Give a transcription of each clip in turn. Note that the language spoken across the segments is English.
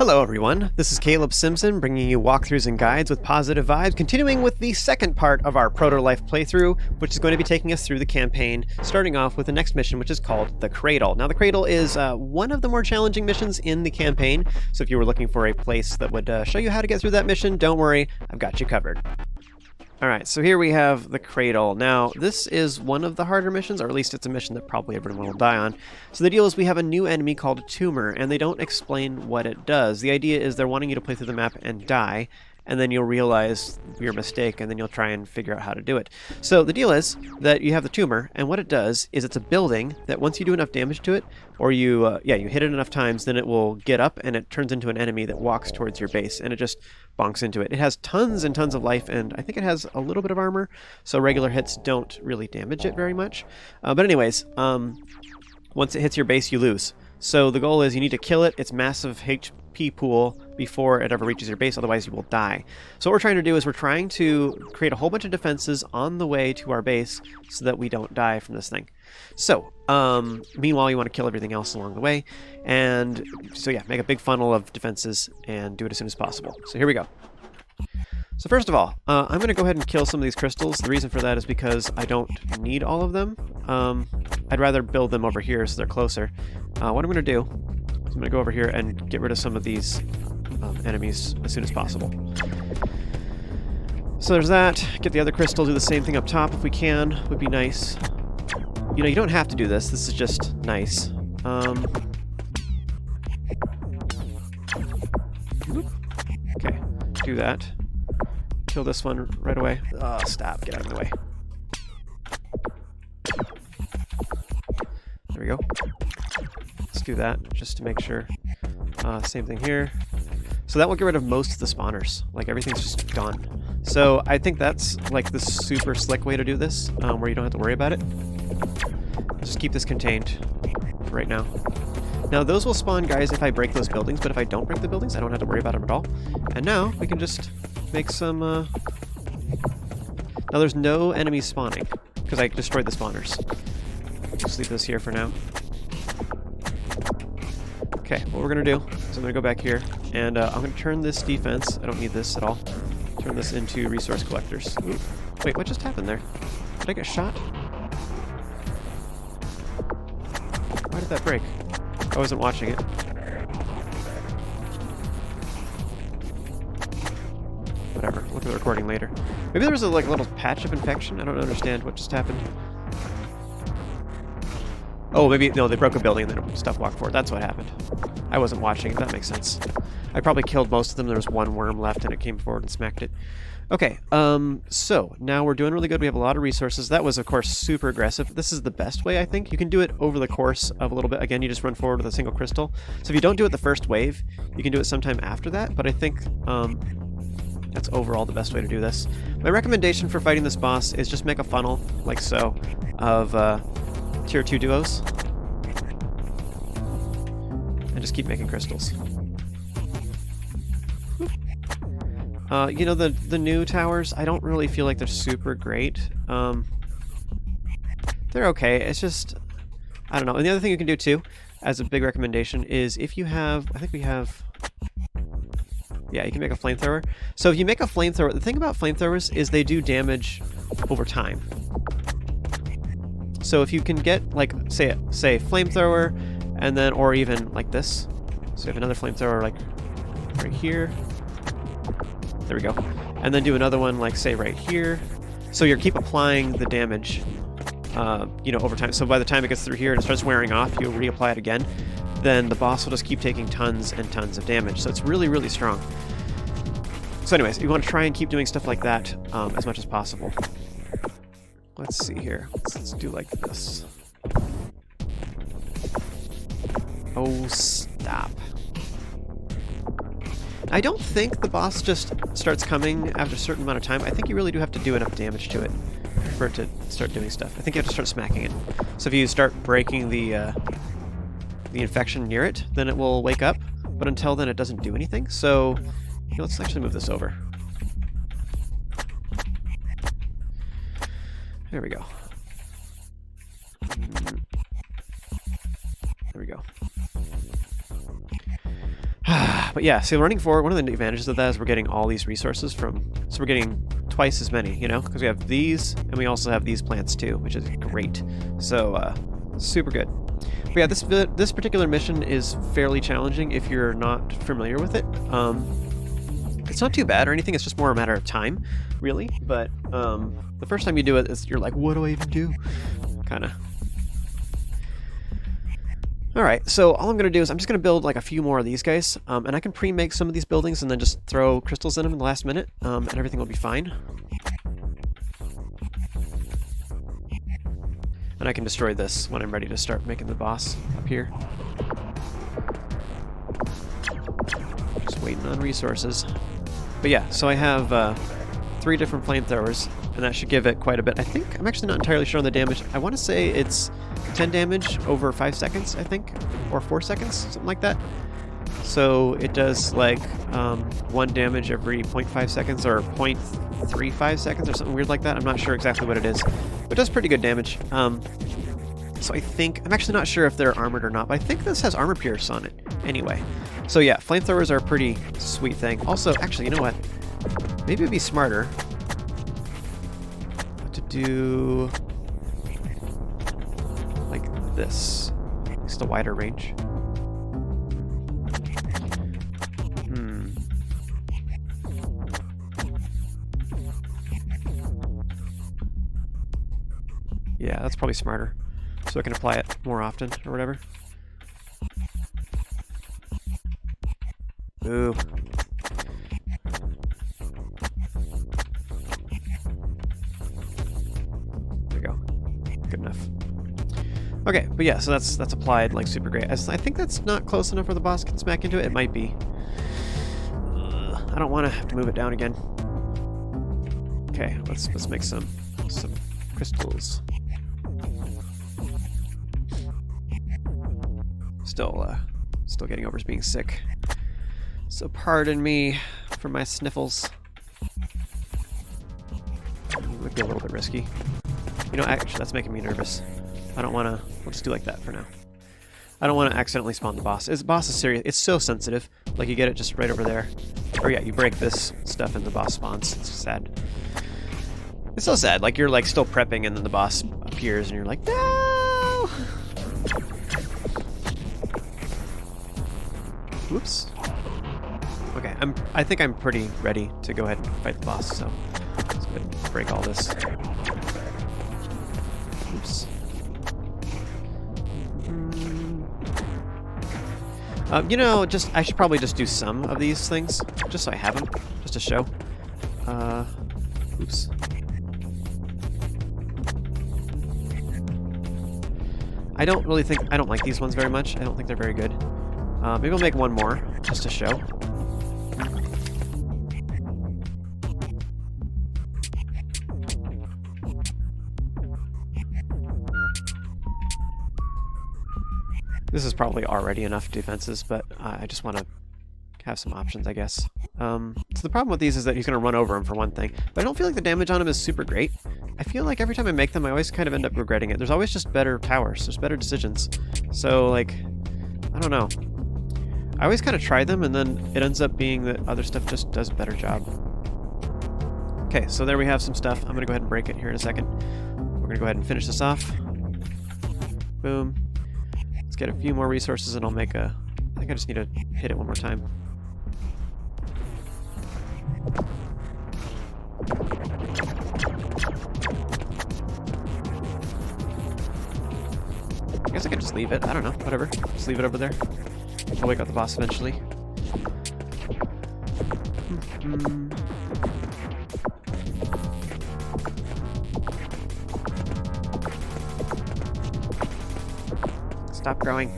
Hello everyone, this is Caleb Simpson bringing you walkthroughs and guides with positive vibes, continuing with the second part of our Protolife playthrough, which is going to be taking us through the campaign, starting off with the next mission, which is called the Cradle. Now the Cradle is one of the more challenging missions in the campaign, so if you were looking for a place that would show you how to get through that mission, don't worry, I've got you covered. Alright, so here we have the Cradle. Now, this is one of the harder missions, or at least it's a mission that probably everyone will die on. So the deal is we have a new enemy called Tumor, and they don't explain what it does. The idea is they're wanting you to play through the map and die, and then you'll realize your mistake, and then you'll try and figure out how to do it. So the deal is that you have the Tumor, and what it does is it's a building that once you do enough damage to it, or you hit it enough times, then it will get up, and it turns into an enemy that walks towards your base, and it just bonks into it. It has tons and tons of life, and I think it has a little bit of armor, so regular hits don't really damage it very much. But anyways, once it hits your base, you lose. So the goal is you need to kill it, its massive HP pool, before it ever reaches your base, otherwise you will die. So what we're trying to do is we're trying to create a whole bunch of defenses on the way to our base so that we don't die from this thing. So, meanwhile you want to kill everything else along the way, and so yeah, make a big funnel of defenses and do it as soon as possible. So here we go. So first of all, I'm going to go ahead and kill some of these crystals. The reason for that is because I don't need all of them. I'd rather build them over here so they're closer. What I'm going to do is I'm going to go over here and get rid of some of these enemies as soon as possible. So there's that. Get the other crystal, do the same thing up top if we can, would be nice. You know, you don't have to do this. This is just nice. Okay, do that. Kill this one right away. Oh, stop. Get out of the way. There we go. Let's do that just to make sure. Same thing here. So that will get rid of most of the spawners. Like, everything's just gone. So I think that's like the super slick way to do this, where you don't have to worry about it. Just keep this contained for right now. Now those will spawn guys if I break those buildings, but if I don't break the buildings, I don't have to worry about them at all. And now we can just make some... Now there's no enemies spawning, because I destroyed the spawners. Just leave this here for now. Okay, what we're going to do is I'm going to go back here, and I'm going to turn this defense, I don't need this at all, turn this into resource collectors. Ooh. Wait, what just happened there? Did I get shot? Why did that break? I wasn't watching it. Whatever, look at the recording later. Maybe there was a little patch of infection? I don't understand what just happened. Oh, maybe, no, they broke a building and then stuff walked forward. That's what happened. I wasn't watching it, that makes sense. I probably killed most of them. There was one worm left and it came forward and smacked it. Okay, so now we're doing really good. We have a lot of resources. That was, of course, super aggressive. This is the best way, I think. You can do it over the course of a little bit. Again, you just run forward with a single crystal. So if you don't do it the first wave, you can do it sometime after that, but I think that's overall the best way to do this. My recommendation for fighting this boss is just make a funnel, like so, of tier 2 duos. And just keep making crystals. You know, the new towers, I don't really feel like they're super great. They're okay, it's just, I don't know. And the other thing you can do too, as a big recommendation, is if you have, I think we have, yeah, you can make a flamethrower. So if you make a flamethrower, the thing about flamethrowers is they do damage over time. So if you can get, like, say flamethrower, and then, or even like this. So you have another flamethrower, like, right here. There we go. And then do another one, like, say, right here. So you keep applying the damage, you know, over time. So by the time it gets through here and it starts wearing off, you'll reapply it again. Then the boss will just keep taking tons and tons of damage. So it's really, really strong. So anyways, you want to try and keep doing stuff like that as much as possible. Let's see here. Let's do like this. Oh, stop. I don't think the boss just starts coming after a certain amount of time. I think you really do have to do enough damage to it for it to start doing stuff. I think you have to start smacking it. So if you start breaking the infection near it, then it will wake up. But until then, it doesn't do anything. So, you know, let's actually move this over. There we go. There we go. But yeah, so running forward, one of the advantages of that is we're getting all these resources from, so we're getting twice as many, you know, because we have these and we also have these plants too, which is great. So super good. But yeah, this particular mission is fairly challenging if you're not familiar with it. It's not too bad or anything, it's just more a matter of time, really. But the first time you do it, you're like, what do I even do? Kind of. Alright, so all I'm going to do is I'm just going to build like a few more of these guys, and I can pre-make some of these buildings and then just throw crystals in them in the last minute, and everything will be fine. And I can destroy this when I'm ready to start making the boss up here. Just waiting on resources. But yeah, so I have 3 different flamethrowers, and that should give it quite a bit. I think, I'm actually not entirely sure on the damage. I want to say it's 10 damage over 5 seconds, I think, or 4 seconds, something like that. So it does like 1 damage every 0.5 seconds or 0.35 seconds or something weird like that. I'm not sure exactly what it is, but it does pretty good damage. So I think, I'm actually not sure if they're armored or not, but I think this has armor pierce on it anyway. So yeah, flamethrowers are a pretty sweet thing. Also, actually, you know what? Maybe it'd be smarter to do like this. Just a wider range. Yeah, that's probably smarter. So I can apply it more often or whatever. Ooh. There we go. Good enough. Okay, but yeah, so that's applied like super great. I think that's not close enough where the boss can smack into it. It might be. I don't want to have to move it down again. Okay, let's make some crystals. Still getting over being sick. So pardon me for my sniffles. It would be a little bit risky. You know, actually, that's making me nervous. I don't want to... We'll just do like that for now. I don't want to accidentally spawn the boss. The boss is serious. It's so sensitive. Like, you get it just right over there. Or yeah, you break this stuff and the boss spawns. It's sad. It's so sad. Like, you're like still prepping and then the boss appears and you're like, no! Whoops. Okay, I think I'm pretty ready to go ahead and fight the boss, so let's go ahead and break all this. Oops. You know, I should probably just do some of these things, just so I have them, just to show. Oops. I don't like these ones very much. I don't think they're very good. Maybe I'll make one more, just to show. This is probably already enough defenses, but I just want to have some options, I guess. So the problem with these is that he's going to run over him for one thing, but I don't feel like the damage on him is super great. I feel like every time I make them, I always kind of end up regretting it. There's always just better towers. There's better decisions. So, like, I don't know. I always kind of try them, and then it ends up being that other stuff just does a better job. Okay, so there we have some stuff. I'm going to go ahead and break it here in a second. We're going to go ahead and finish this off. Boom. Let's get a few more resources, and I'll make a... I think I just need to hit it one more time. I guess I could just leave it. I don't know. Whatever. Just leave it over there. I'll wake up the boss eventually. Stop growing.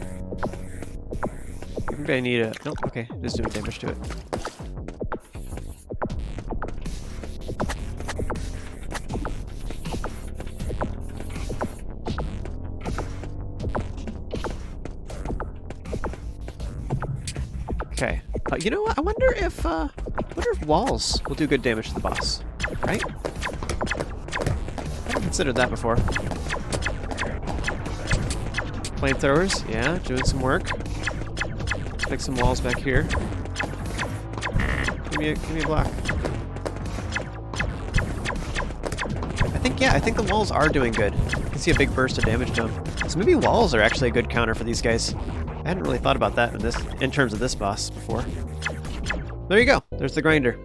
Maybe I need a... Nope, okay. Just doing damage to it. Okay. You know what? I wonder if walls will do good damage to the boss. Right? I haven't considered that before. Flamethrowers, yeah, doing some work. Let's make some walls back here. Give me a block. I think the walls are doing good. You can see a big burst of damage to them. So maybe walls are actually a good counter for these guys. I hadn't really thought about that in terms of this boss before. There you go. There's the grinder.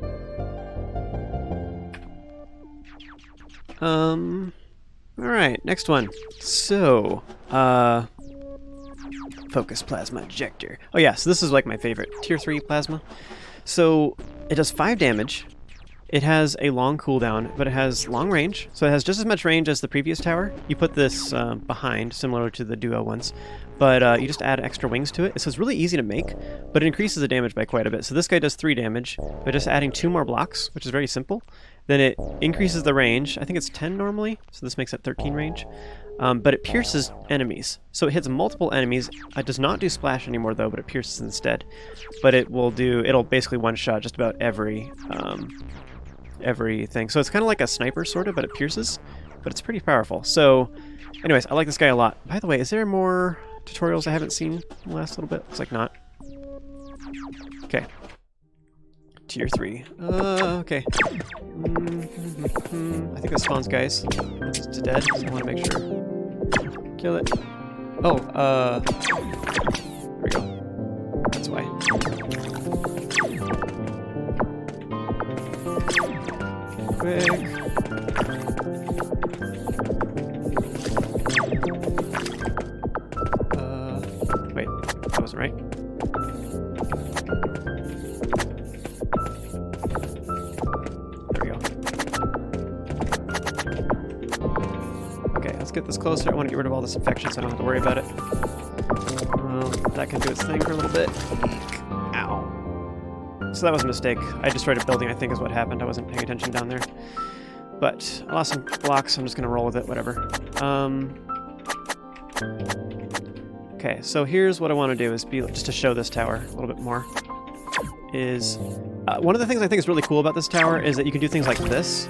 Alright, next one. So, focus plasma ejector. Oh yeah, so this is like my favorite. Tier 3 plasma. So, it does 5 damage. It has a long cooldown, but it has long range. So it has just as much range as the previous tower. You put this behind, similar to the duo ones. But you just add extra wings to it. So it's really easy to make, but it increases the damage by quite a bit. So this guy does 3 damage, but just adding 2 more blocks, which is very simple. Then it increases the range. I think it's 10 normally, so this makes it 13 range. But it pierces enemies. So it hits multiple enemies. It does not do splash anymore though, but it pierces instead. But it'll basically one-shot just about everything. So it's kind of like a sniper sort of, but it pierces. But it's pretty powerful. So anyways, I like this guy a lot. By the way, is there more tutorials I haven't seen in the last little bit? Looks like not. Okay. Tier 3. Okay. I think that spawns guys. It's dead, so I want to make sure. Kill it. Oh, there we go. That's why. Quick. Wait, that wasn't right. There we go. Okay, let's get this closer. I want to get rid of all this infection so I don't have to worry about it. That can do its thing for a little bit. Ow. So that was a mistake. I destroyed a building, I think is what happened. I wasn't paying attention down there. But I lost some blocks, so I'm just going to roll with it, whatever. Okay, so here's what I want to do, is just to show this tower a little bit more. One of the things I think is really cool about this tower is that you can do things like this.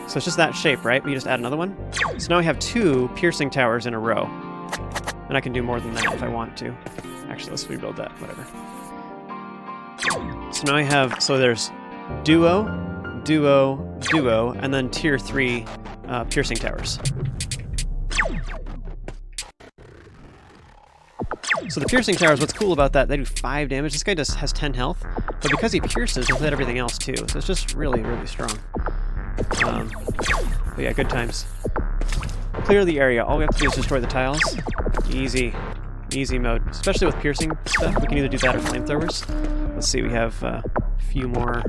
So it's just that shape, right? But you just add another one. So now I have 2 piercing towers in a row. And I can do more than that if I want to. Actually, let's rebuild that, whatever. So now I have, so there's duo, duo, duo, and then tier 3 piercing towers. So the piercing towers, what's cool about that, they do 5 damage. This guy just has 10 health, but because he pierces, he'll hit everything else too. So it's just really, really strong. But yeah, good times. Clear the area. All we have to do is destroy the tiles. Easy. Easy mode. Especially with piercing stuff. We can either do that or flamethrowers. Let's see, we have a few more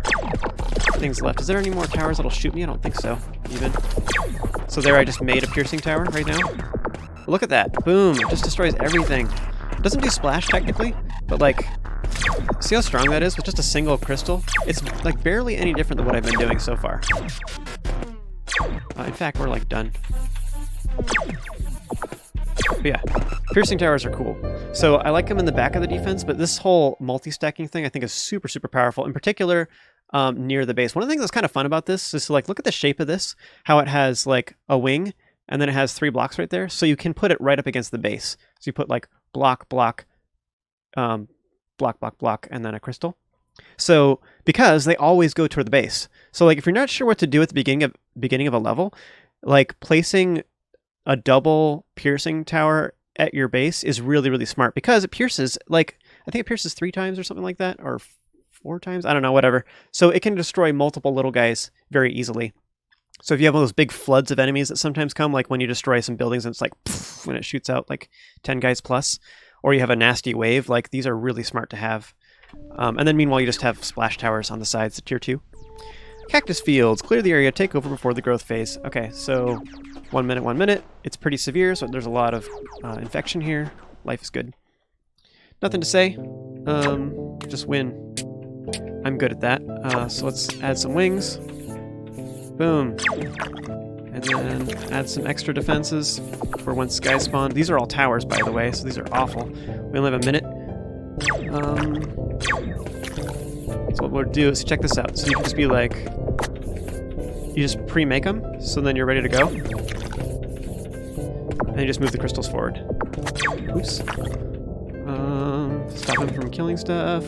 things left. Is there any more towers that'll shoot me? I don't think so, even. So there, I just made a piercing tower right now. Look at that. Boom. It just destroys everything. It doesn't do splash, technically, but, like, see how strong that is with just a single crystal? It's, like, barely any different than what I've been doing so far. In fact, we're, like, done. But yeah, piercing towers are cool. So I like them in the back of the defense, but this whole multi-stacking thing I think is super, super powerful. In particular, near the base. One of the things that's kind of fun about this is to, like, look at the shape of this, how it has, like, a wing, and then it has 3 blocks right there. So you can put it right up against the base. So you put, like, block, block, block, block, block, and then a crystal. So, because they always go toward the base. So, like, if you're not sure what to do at the beginning of a level, like, placing a double piercing tower at your base is really, really smart, because it pierces, like, I think it pierces 3 times or something like that, or 4 times, I don't know, whatever. So it can destroy multiple little guys very easily. So if you have one of those big floods of enemies that sometimes come, like when you destroy some buildings and it's like, poof, when it shoots out like 10 guys plus, or you have a nasty wave, like, these are really smart to have. And then meanwhile, you just have splash towers on the sides, tier 2. Cactus Fields, clear the area, take over before the growth phase. Okay, so 1 minute, 1 minute. It's pretty severe, so there's a lot of infection here. Life is good. Nothing to say. Just win. I'm good at that. So let's add some wings. Boom. And then add some extra defenses for when guys spawn. These are all towers, by the way, so these are awful. We only have a minute. So what we'll do is, check this out. So you can just be like, you just pre-make them, so then you're ready to go. And you just move the crystals forward. Oops. Stop him from killing stuff.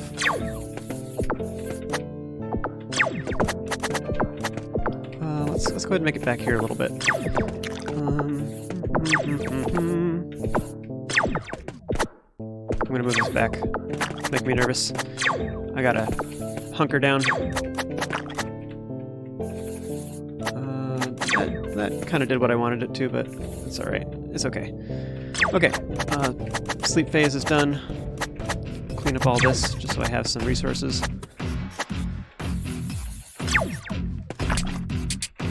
let's go ahead and make it back here a little bit. I'm gonna move this back. It's making me nervous. I gotta hunker down. That kind of did what I wanted it to, but it's alright. It's okay. Okay, sleep phase is done. Clean up all this, just so I have some resources.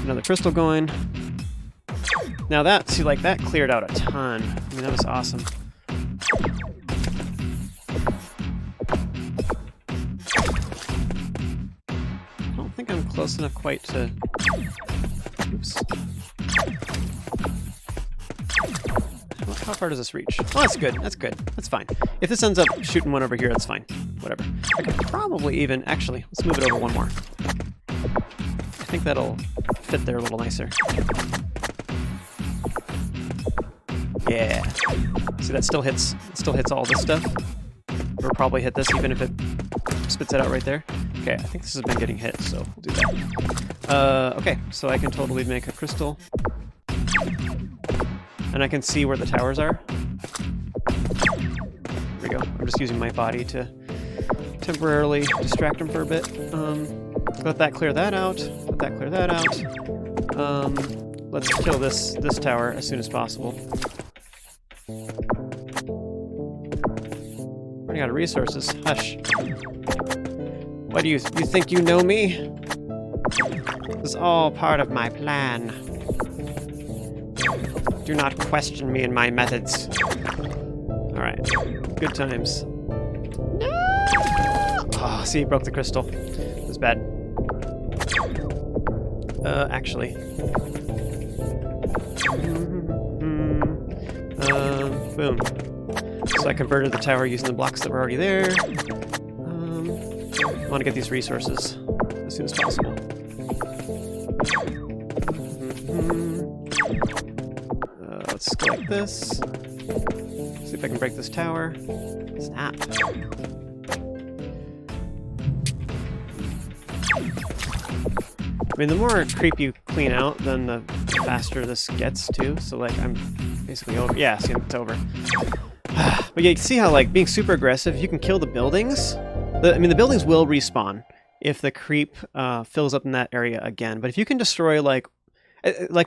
Another crystal going. Now that, see, like, that cleared out a ton. I mean, that was awesome. I don't think I'm close enough quite to... Oops. How far does this reach? Oh, that's good. That's good. That's fine. If this ends up shooting one over here, that's fine. Whatever. I could probably even... Actually, let's move it over one more. I think that'll fit there a little nicer. Yeah. See, that still hits all this stuff. It'll probably hit this even if it spits it out right there. Okay, I think this has been getting hit, so we'll do that. Okay, so I can totally make a crystal. And I can see where the towers are. There we go. I'm just using my body to temporarily distract them for a bit. Let that clear that out. Let that clear that out. Let's kill this tower as soon as possible. Running out of resources. Hush. What do you think you know me? This is all part of my plan. Do not question me and my methods. Alright. Good times. No! Oh, see, he broke the crystal. It was bad. Actually. Boom. So I converted the tower using the blocks that were already there. I want to get these resources as soon as possible. Let's go like this. See if I can break this tower. Snap. I mean, the more creep you clean out, then the faster this gets too. So like, I'm basically over. Yeah, see, it's over. But yeah, you can see how like being super aggressive, you can kill the buildings. I mean, the buildings will respawn if the creep fills up in that area again. But if you can destroy like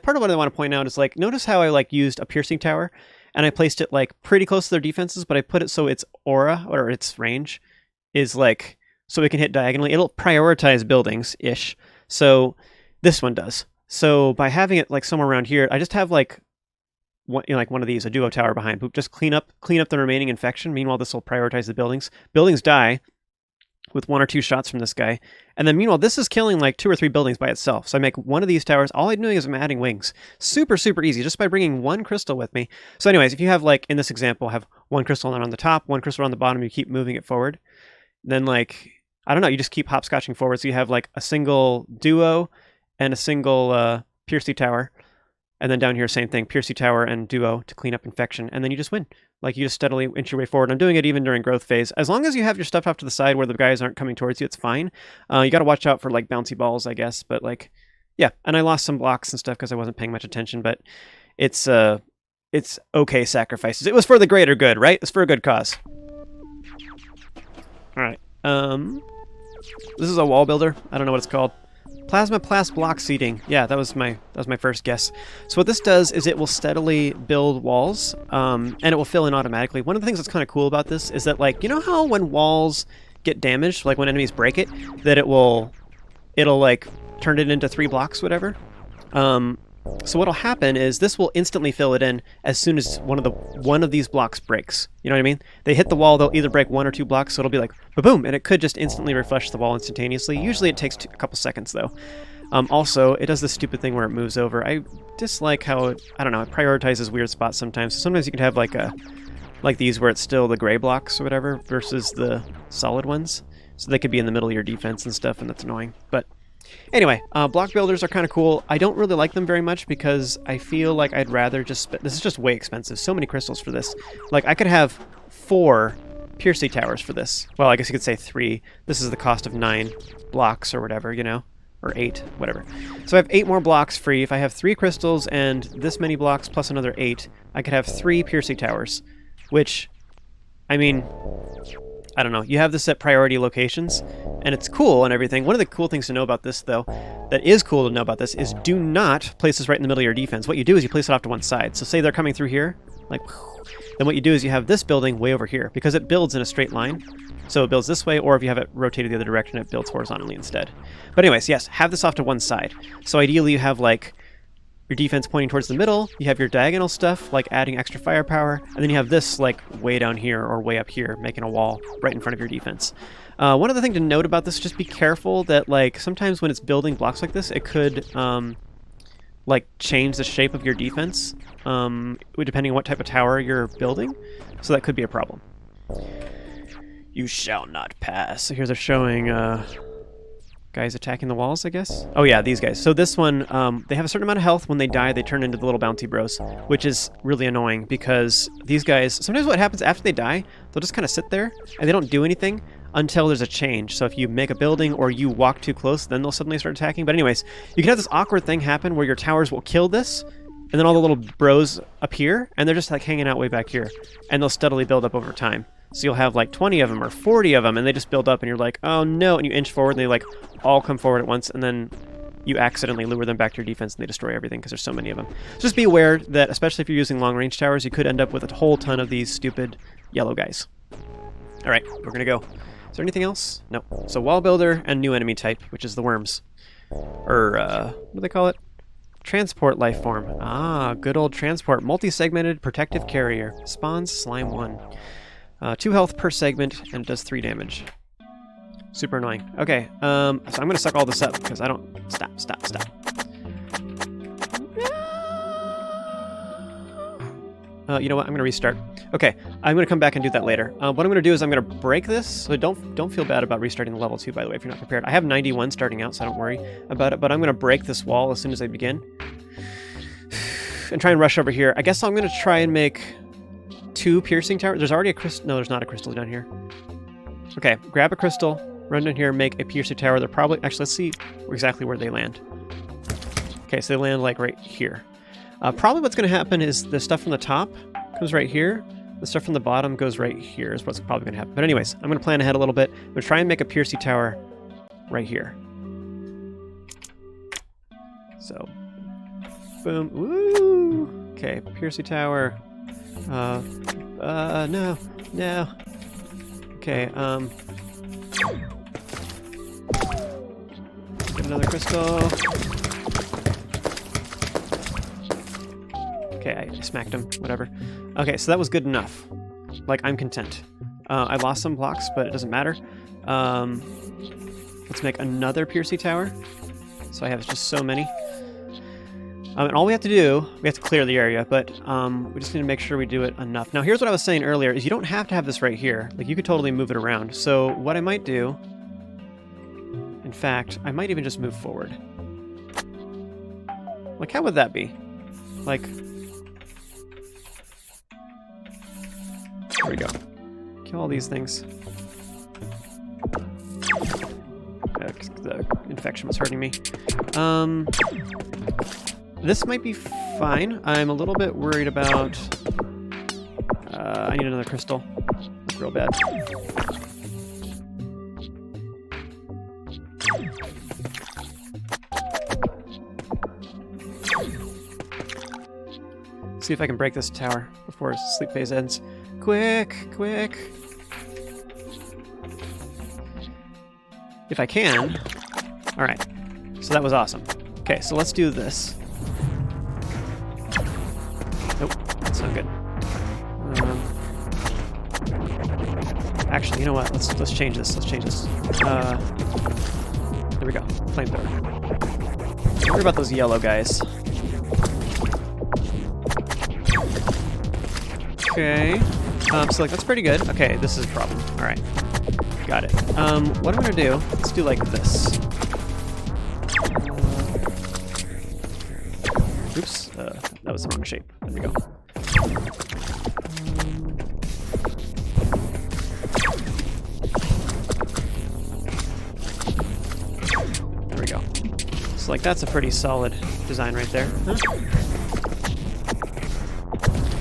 part of what I want to point out is like, notice how I like used a piercing tower and I placed it like pretty close to their defenses, but I put it so its aura or its range is like, so it can hit diagonally. It'll prioritize buildings-ish. So this one does. So by having it like somewhere around here, I just have like one, you know, like one of these, a duo tower behind. Just clean up the remaining infection. Meanwhile, this will prioritize the buildings. Buildings die with 1 or 2 shots from this guy. And then meanwhile, this is killing like 2 or 3 buildings by itself. So I make one of these towers. All I'm doing is I'm adding wings. Super, super easy just by bringing 1 crystal with me. So anyways, if you have like, in this example, have 1 crystal on the top, 1 crystal on the bottom, you keep moving it forward. Then like, I don't know, you just keep hopscotching forward. So you have like a single duo and a single Piercy tower. And then down here, same thing, Piercy tower and duo to clean up infection. And then you just win. Like you just steadily inch your way forward. I'm doing it even during growth phase. As long as you have your stuff off to the side where the guys aren't coming towards you, it's fine. You got to watch out for like bouncy balls, I guess. But like, yeah. And I lost some blocks and stuff because I wasn't paying much attention. But it's okay sacrifices. It was for the greater good, right? It's for a good cause. All right. This is a wall builder. I don't know what it's called. Plasmaplast block seating. Yeah, that was my first guess. So what this does is it will steadily build walls, and it will fill in automatically. One of the things that's kind of cool about this is that, like, you know how when walls get damaged, like when enemies break it, that it'll like turn it into 3 blocks, whatever. So what'll happen is this will instantly fill it in as soon as one of these blocks breaks. You know what I mean? They hit the wall, they'll either break 1 or 2 blocks, so it'll be like boom, and it could just instantly refresh the wall instantaneously. Usually it takes a couple seconds though. Also, it does this stupid thing where it moves over. I dislike how it prioritizes weird spots sometimes. So sometimes you can have like these where it's still the gray blocks or whatever versus the solid ones. So they could be in the middle of your defense and stuff, and that's annoying. But anyway, block builders are kind of cool. I don't really like them very much because I feel like I'd rather just... This is just way expensive. So many crystals for this. Like, I could have 4 Piercy towers for this. Well, I guess you could say 3. This is the cost of 9 blocks or whatever, you know? or 8, whatever. So I have 8 more blocks free. If I have 3 crystals and this many blocks plus another 8, I could have 3 piercing towers, which, I mean, I don't know. You have this at priority locations, and it's cool and everything. One of the cool things to know about this, though, that is cool to know about this, is do not place this right in the middle of your defense. What you do is you place it off to one side. So say they're coming through here, like, then what you do is you have this building way over here, because it builds in a straight line. So it builds this way, or if you have it rotated the other direction, it builds horizontally instead. But anyways, yes, have this off to one side. So ideally you have, like, your defense pointing towards the middle, you have your diagonal stuff, like adding extra firepower, and then you have this, like, way down here or way up here, making a wall right in front of your defense. One other thing to note about this, just be careful that, like, sometimes when it's building blocks like this, it could, like, change the shape of your defense, depending on what type of tower you're building, so that could be a problem. You shall not pass. So here's a showing, guys attacking the walls, I guess? Oh yeah, these guys. So this one, they have a certain amount of health. When they die, they turn into the little bounty bros, which is really annoying because these guys, sometimes what happens after they die, they'll just kind of sit there and they don't do anything until there's a change. So if you make a building or you walk too close, then they'll suddenly start attacking. But anyways, you can have this awkward thing happen where your towers will kill this, and then all the little bros appear, and they're just like hanging out way back here, and they'll steadily build up over time. So you'll have like 20 of them or 40 of them, and they just build up, and you're like, oh no, and you inch forward, and they like all come forward at once, and then you accidentally lure them back to your defense, and they destroy everything because there's so many of them. So just be aware that, especially if you're using long-range towers, you could end up with a whole ton of these stupid yellow guys. All right, we're gonna go. Is there anything else? No. So wall builder and new enemy type, which is the worms. Or, what do they call it? Transport life form. Ah, good old transport. Multi-segmented protective carrier. Spawns slime 1. 2 health per segment, and it does 3 damage. Super annoying. Okay, so I'm gonna suck all this up, because I don't... Stop. You know what? I'm gonna restart. Okay, I'm gonna come back and do that later. What I'm gonna do is I'm gonna break this, so don't feel bad about restarting the level 2, by the way, if you're not prepared. I have 91 starting out, so don't worry about it, but I'm gonna break this wall as soon as I begin. And try and rush over here. I guess I'm gonna try and make 2 piercing towers. There's already a crystal. No, there's not a crystal down here. Okay, grab a crystal, run down here, make a piercing tower. They're probably... Actually, let's see exactly where they land. Okay, so they land, like, right here. Probably what's going to happen is the stuff from the top comes right here. The stuff from the bottom goes right here is what's probably going to happen. But anyways, I'm going to plan ahead a little bit. I'm going to try and make a piercing tower right here. So, boom. Woo! Okay, piercing tower. No. Okay, get another crystal. Okay, I smacked him, whatever. Okay, so that was good enough. Like, I'm content. I lost some blocks, but it doesn't matter. Let's make another piercing tower. So I have just so many. And all we have to do, we have to clear the area, but we just need to make sure we do it enough. Now, here's what I was saying earlier, is you don't have to have this right here. Like, you could totally move it around. So what I might do, in fact, I might even just move forward. Like, how would that be? Like, there we go. Kill all these things. The infection was hurting me. This might be fine. I'm a little bit worried about... I need another crystal. That's real bad. See if I can break this tower before sleep phase ends. Quick! If I can. Alright. So that was awesome. Okay, so let's do this. Nope, that's not good. Actually, you know what? Let's change this. There we go. Flamethrower. Don't worry about those yellow guys. Okay. So like that's pretty good. Okay, this is a problem. All right, got it. What I'm gonna do? Let's do like this. Oops, that was the wrong shape. There we go. There we go. So like that's a pretty solid design right there. Huh?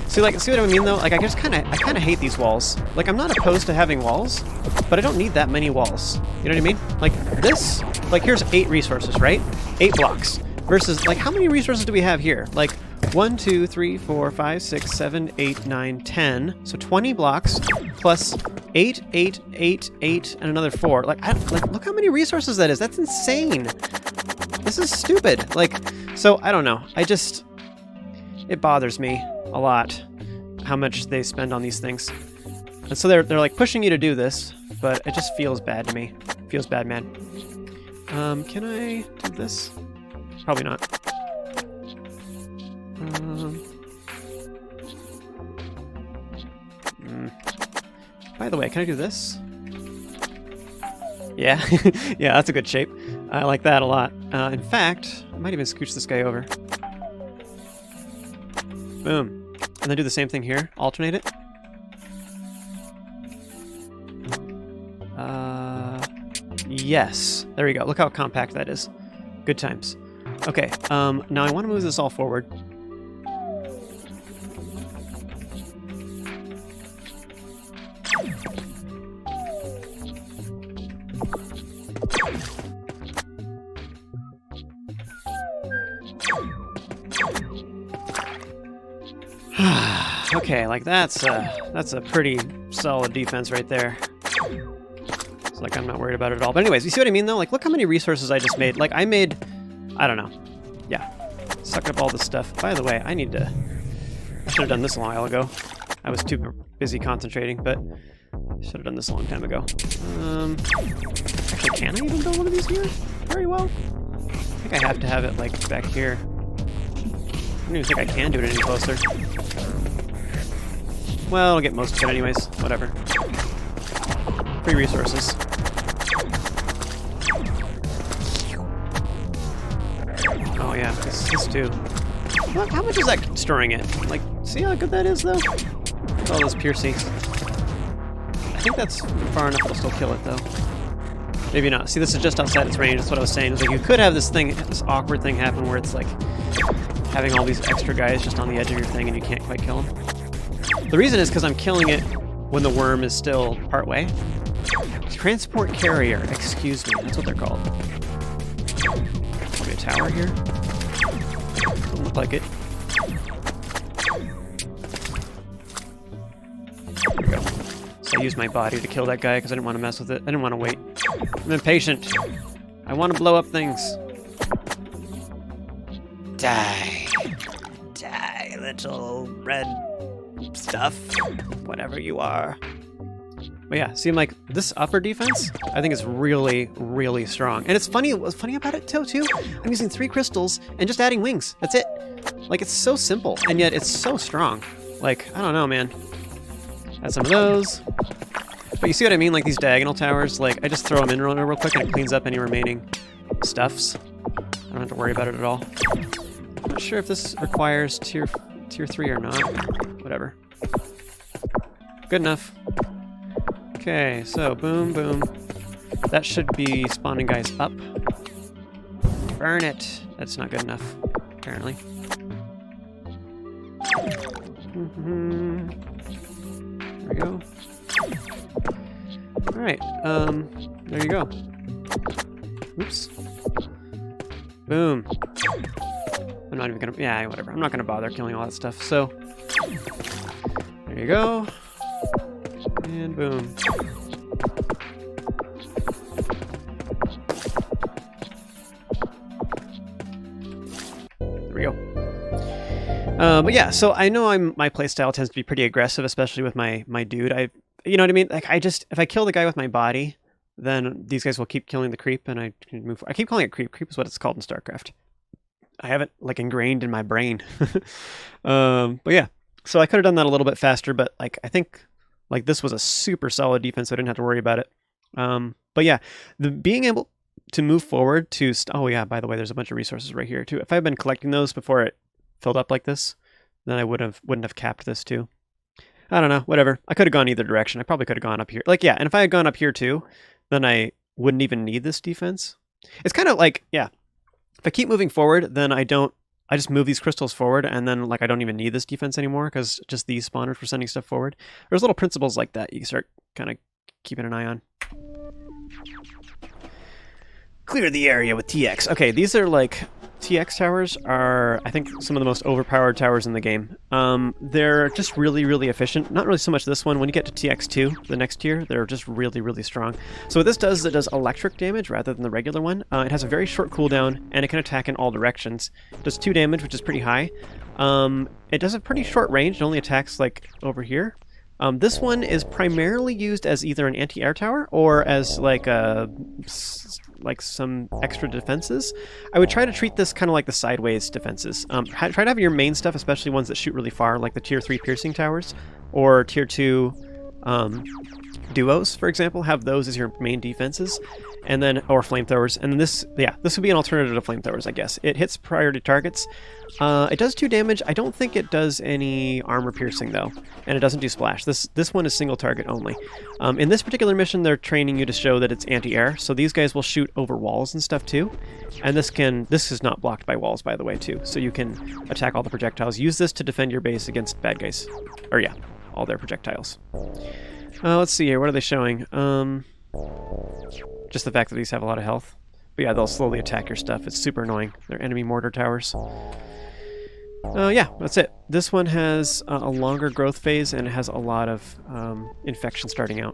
See what I mean though? Like I kind of hate these walls. Like I'm not opposed to having walls, but I don't need that many walls. You know what I mean? Like this, like here's 8 resources, right? 8 blocks versus like how many resources do we have here? Like 1, 2, 3, 4, 5, 6, 7, 8, 9, 10. So 20 blocks plus 8, 8, 8, 8, and another 4. Like look how many resources that is. That's insane. This is stupid. Like, so I don't know. It bothers me a lot how much they spend on these things. And so they're like pushing you to do this, but it just feels bad to me. It feels bad, man. Can I do this? Probably not. By the way, can I do this? Yeah, yeah, that's a good shape. I like that a lot. In fact, I might even scooch this guy over. Boom. And then do the same thing here. Alternate it. Yes. There we go. Look how compact that is. Good times. Okay, now I want to move this all forward. Okay, like that's a pretty solid defense right there. It's like I'm not worried about it at all. But anyways, you see what I mean though? Like look how many resources I just made. Like I made, I don't know. Yeah, sucked up all this stuff. By the way, I should have done this a while ago. I was too busy concentrating, but I should have done this a long time ago. Actually, can I even build one of these here? Very well. I think I have to have it like back here. I don't even think I can do it any closer. Well, I'll get most of it anyways. Whatever. Free resources. Oh yeah, this too. What? How much is that storing it? Like, see how good that is though? All those piercing. I think that's far enough to still kill it though. Maybe not. See, this is just outside its range. That's what I was saying. It's like you could have this awkward thing happen where it's like having all these extra guys just on the edge of your thing and you can't quite kill them. The reason is because I'm killing it when the worm is still part way. Transport carrier, excuse me, that's what they're called. Probably a tower here. Doesn't look like it. There we go. So I used my body to kill that guy because I didn't want to mess with it. I didn't want to wait. I'm impatient. I want to blow up things. Die. Die, little red stuff. Whatever you are. But yeah, see, like, this upper defense, I think is really, really strong. And it's funny, what's funny about it, too, I'm using 3 crystals and just adding wings. That's it. Like, it's so simple, and yet it's so strong. Like, I don't know, man. Add some of those. But you see what I mean? Like, these diagonal towers, like, I just throw them in real quick and it cleans up any remaining stuffs. I don't have to worry about it at all. I'm not sure if this requires tier 3 or not. Whatever. Good enough. Okay, so boom, boom. That should be spawning guys up. Burn it. That's not good enough, apparently. There we go. Alright, there you go. Oops. Boom. I'm not even gonna, yeah, whatever. I'm not gonna bother killing all that stuff, so. There you go. And boom. There we go. But yeah, so I know my playstyle tends to be pretty aggressive, especially with my dude. You know what I mean? Like if I kill the guy with my body, then these guys will keep killing the creep, and I can move. I keep calling it creep. Creep is what it's called in StarCraft. I have it like ingrained in my brain. But yeah, so I could have done that a little bit faster, but like I think like this was a super solid defense, so I didn't have to worry about it. But yeah, being able to move forward to oh yeah, by the way, there's a bunch of resources right here too. If I had been collecting those before it filled up like this, then I wouldn't have capped this too. I don't know, whatever. I could have gone either direction. I probably could have gone up here. Like yeah, and if I had gone up here too, then I wouldn't even need this defense. It's kind of like, yeah, If I keep moving forward, then I just move these crystals forward, and then like I don't even need this defense anymore because just these spawners were sending stuff forward. There's little principles like that you can start kind of keeping an eye on. Clear the area with TX. Okay, these are like... TX towers are, I think, some of the most overpowered towers in the game. They're just really, really efficient. Not really so much this one. When you get to TX2, the next tier, they're just really, really strong. So what this does is it does electric damage rather than the regular one. It has a very short cooldown, and it can attack in all directions. It does 2 damage, which is pretty high. It does a pretty short range. It only attacks, like, over here. This one is primarily used as either an anti-air tower or as, like some extra defenses. I would try to treat this kind of like the sideways defenses. Try to have your main stuff, especially ones that shoot really far, like the tier 3 piercing towers or tier 2 duos, for example. Have those as your main defenses, and then or flamethrowers. And this would be an alternative to flamethrowers, I guess. It hits priority targets. It does 2 damage. I don't think it does any armor piercing though, and it doesn't do splash. This one is single target only. In this particular mission, they're training you to show that it's anti-air, so these guys will shoot over walls and stuff too. And this is not blocked by walls, by the way, too. So you can attack all the projectiles. Use this to defend your base against bad guys, or yeah, all their projectiles. Let's see here. What are they showing? Just the fact that these have a lot of health. But yeah, they'll slowly attack your stuff. It's super annoying. They're enemy mortar towers. Yeah, that's it. This one has a longer growth phase, and it has a lot of infection starting out.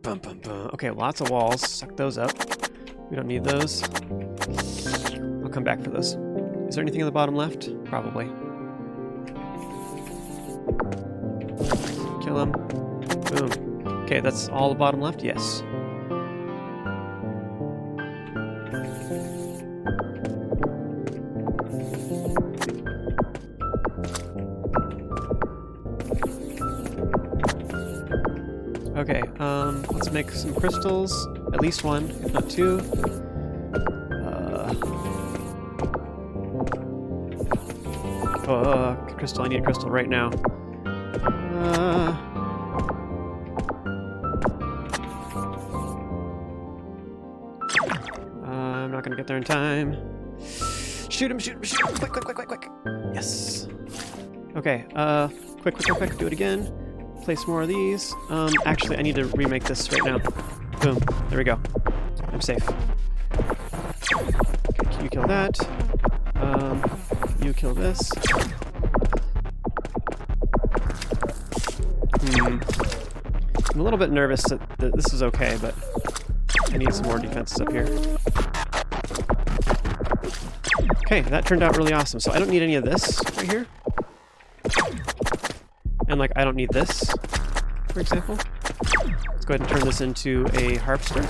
Bum, bum, bum. Okay, lots of walls. Suck those up. We don't need those. I'll come back for those. Is there anything in the bottom left? Probably. Kill him. Boom. Okay, that's all the bottom left? Yes. Okay, let's make some crystals. At least 1, if not 2. Crystal, I need a crystal right now. I'm not gonna get there in time. Shoot him, shoot him, shoot him! Quick, quick, quick, quick, quick! Yes! Okay, quick, quick, quick, quick, do it again. Place more of these. Actually, I need to remake this right now. Boom. There we go. I'm safe. Okay, you kill that. You kill this. I'm a little bit nervous that this is okay, but I need some more defenses up here. Okay, that turned out really awesome. So I don't need any of this right here. And like, I don't need this, for example. Let's go ahead and turn this into a harpster.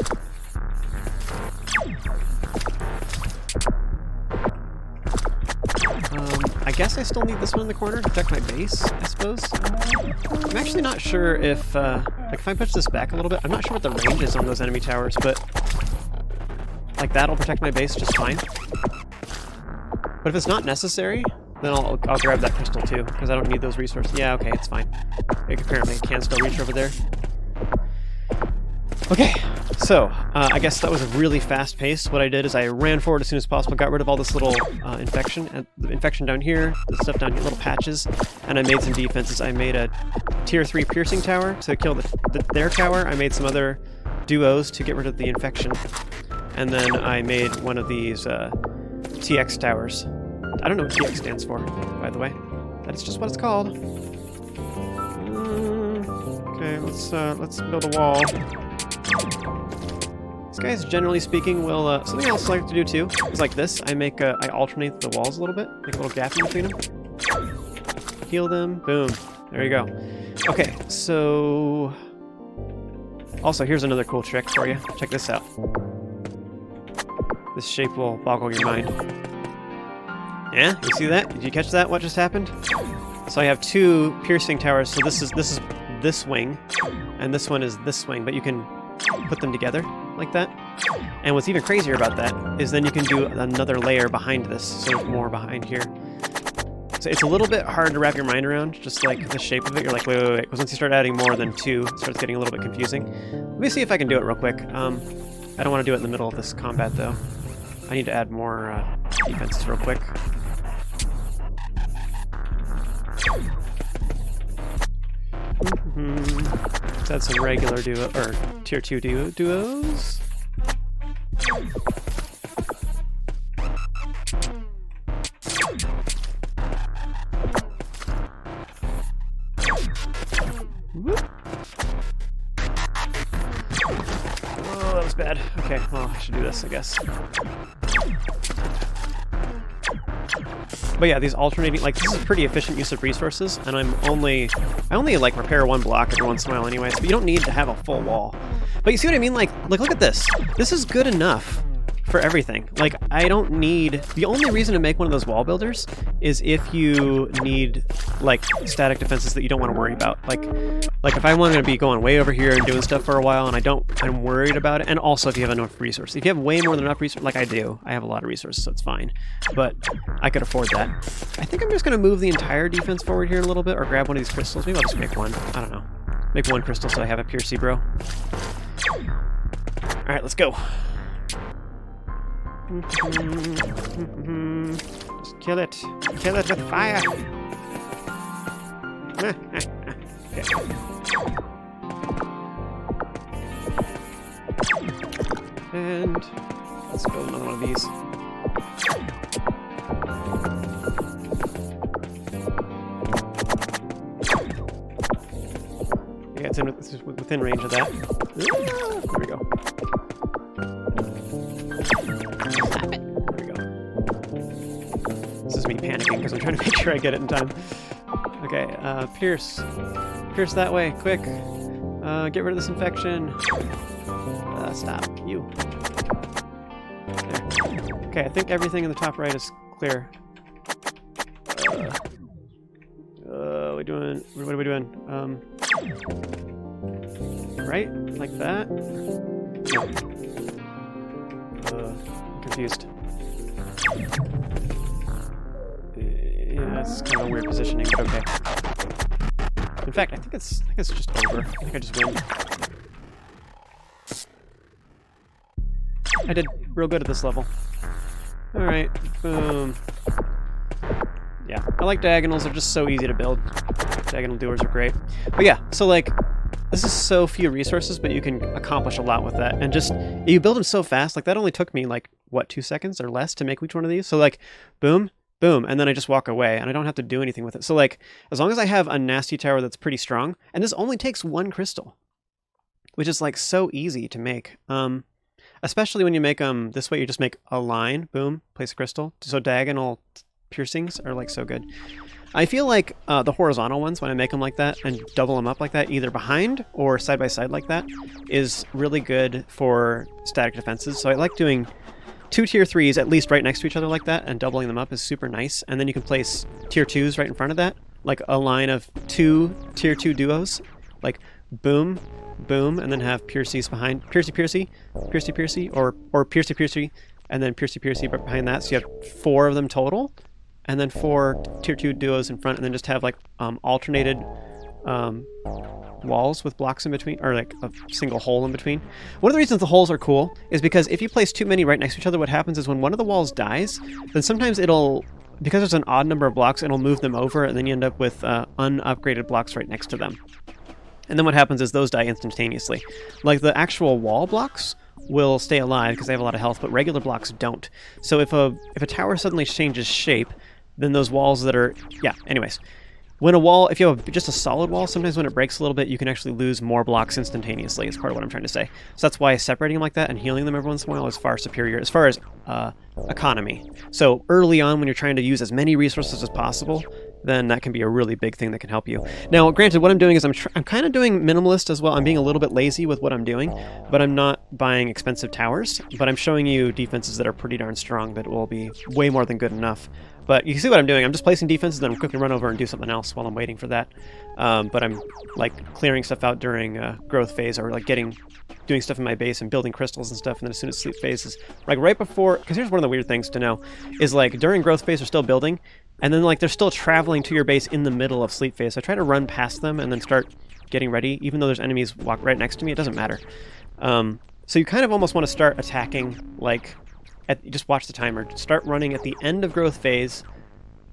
I guess I still need this one in the corner to protect my base, I suppose. I'm actually not sure if, like if I push this back a little bit, I'm not sure what the range is on those enemy towers, but like that'll protect my base just fine. But if it's not necessary, then I'll grab that crystal too, because I don't need those resources. Yeah, okay, it's fine. Apparently I can still reach over there. Okay, so I guess that was a really fast pace. What I did is I ran forward as soon as possible, got rid of all this little infection, and the infection down here, the stuff down here, little patches, and I made some defenses. I made a tier 3 piercing tower to kill their tower. I made some other duos to get rid of the infection, and then I made one of these TX towers. I don't know what TX stands for, by the way. That is just what it's called. Okay, let's build a wall. These guys, generally speaking, will something else I like to do too is like this. I alternate the walls a little bit, make a little gap in between them. Heal them. Boom. There you go. Okay, so also here's another cool trick for you. Check this out. This shape will boggle your mind. Yeah, you see that? Did you catch that? What just happened? So I have 2 piercing towers. So this is this wing, and this one is this wing. But you can put them together like that. And what's even crazier about that is then you can do another layer behind this. So there's more behind here. So it's a little bit hard to wrap your mind around, just like the shape of it. You're like, wait, wait, wait. Because once you start adding more than 2, it starts getting a little bit confusing. Let me see if I can do it real quick. I don't want to do it in the middle of this combat though. I need to add more defenses real quick. Let's add some regular duo or tier 2 duos. Whoop. Oh, that was bad. Okay, well, I should do this, I guess. But yeah, these alternating, like, this is a pretty efficient use of resources, and I only like repair one block every once in a while anyways, but you don't need to have a full wall. But you see what I mean? Like, look at this. This is good enough for everything. Like, I don't need... The only reason to make one of those wall builders is if you need, like, static defenses that you don't want to worry about. Like if I want to be going way over here and doing stuff for a while and I'm worried about it, and also if you have enough resources. If you have way more than enough resources, like I do, I have a lot of resources, so it's fine. But I could afford that. I think I'm just going to move the entire defense forward here a little bit, or grab one of these crystals. Maybe I'll just make one. I don't know. Make one crystal so I have a Piercy bro. Alright, let's go. Just kill it. Kill it with fire. Okay. And let's build another one of these. Yeah, it's within range of that. There we go. There we go. This is me panicking because I'm trying to make sure I get it in time. Okay, Pierce. Pierce that way, quick. Get rid of this infection. Stop. You. There. Okay, I think everything in the top right is clear. What are we doing? What are we doing? Right? Like that? No. I'm confused. Yeah, that's kind of a weird positioning, but okay. In fact, I think it's just over. I think I just win. I did real good at this level. Alright, boom. Yeah, I like diagonals, they're just so easy to build. Diagonal doers are great. But yeah, so like, this is so few resources, but you can accomplish a lot with that. And just, you build them so fast, like that only took me like, what, 2 seconds or less to make each one of these? So like, boom, boom, and then I just walk away, and I don't have to do anything with it. So like, as long as I have a nasty tower that's pretty strong, and this only takes 1 crystal, which is like so easy to make. Especially when you make them this way, you just make a line, boom, place a crystal. So diagonal piercings are like so good. I feel like the horizontal ones, when I make them like that and double them up like that, either behind or side by side like that, is really good for static defenses. So I like doing 2 tier 3s at least right next to each other like that, and doubling them up is super nice. And then you can place tier 2s right in front of that, like a line of 2 tier 2 duos, like boom, boom, and then have Piercy's behind, Piercy, or Piercy, and then Piercy behind that. So you have 4 of them total, and then 4 tier 2 duos in front, and then just have like alternated walls with blocks in between, or like a single hole in between. One of the reasons the holes are cool is because if you place too many right next to each other, what happens is when one of the walls dies, then sometimes it'll, because there's an odd number of blocks, it'll move them over, and then you end up with unupgraded blocks right next to them. And then what happens is those die instantaneously. Like the actual wall blocks will stay alive because they have a lot of health, but regular blocks don't. So if a tower suddenly changes shape, then those walls that are... Yeah, anyways. When a wall, if you have just a solid wall, sometimes when it breaks a little bit, you can actually lose more blocks instantaneously, is part of what I'm trying to say. So that's why separating them like that and healing them every once in a while is far superior as far as economy. So early on, when you're trying to use as many resources as possible, then that can be a really big thing that can help you. Now, granted, what I'm doing is I'm kind of doing minimalist as well. I'm being a little bit lazy with what I'm doing, but I'm not buying expensive towers, but I'm showing you defenses that are pretty darn strong that will be way more than good enough. But you can see what I'm doing. I'm just placing defenses, then I'm quickly run over and do something else while I'm waiting for that. But I'm like clearing stuff out during growth phase, or like doing stuff in my base and building crystals and stuff. And then as soon as sleep phase is like right before, because here's one of the weird things to know, is like during growth phase they're still building, and then like they're still traveling to your base in the middle of sleep phase. So I try to run past them and then start getting ready, even though there's enemies walk right next to me. It doesn't matter. So you kind of almost want to start attacking like just watch the timer. Start running at the end of growth phase,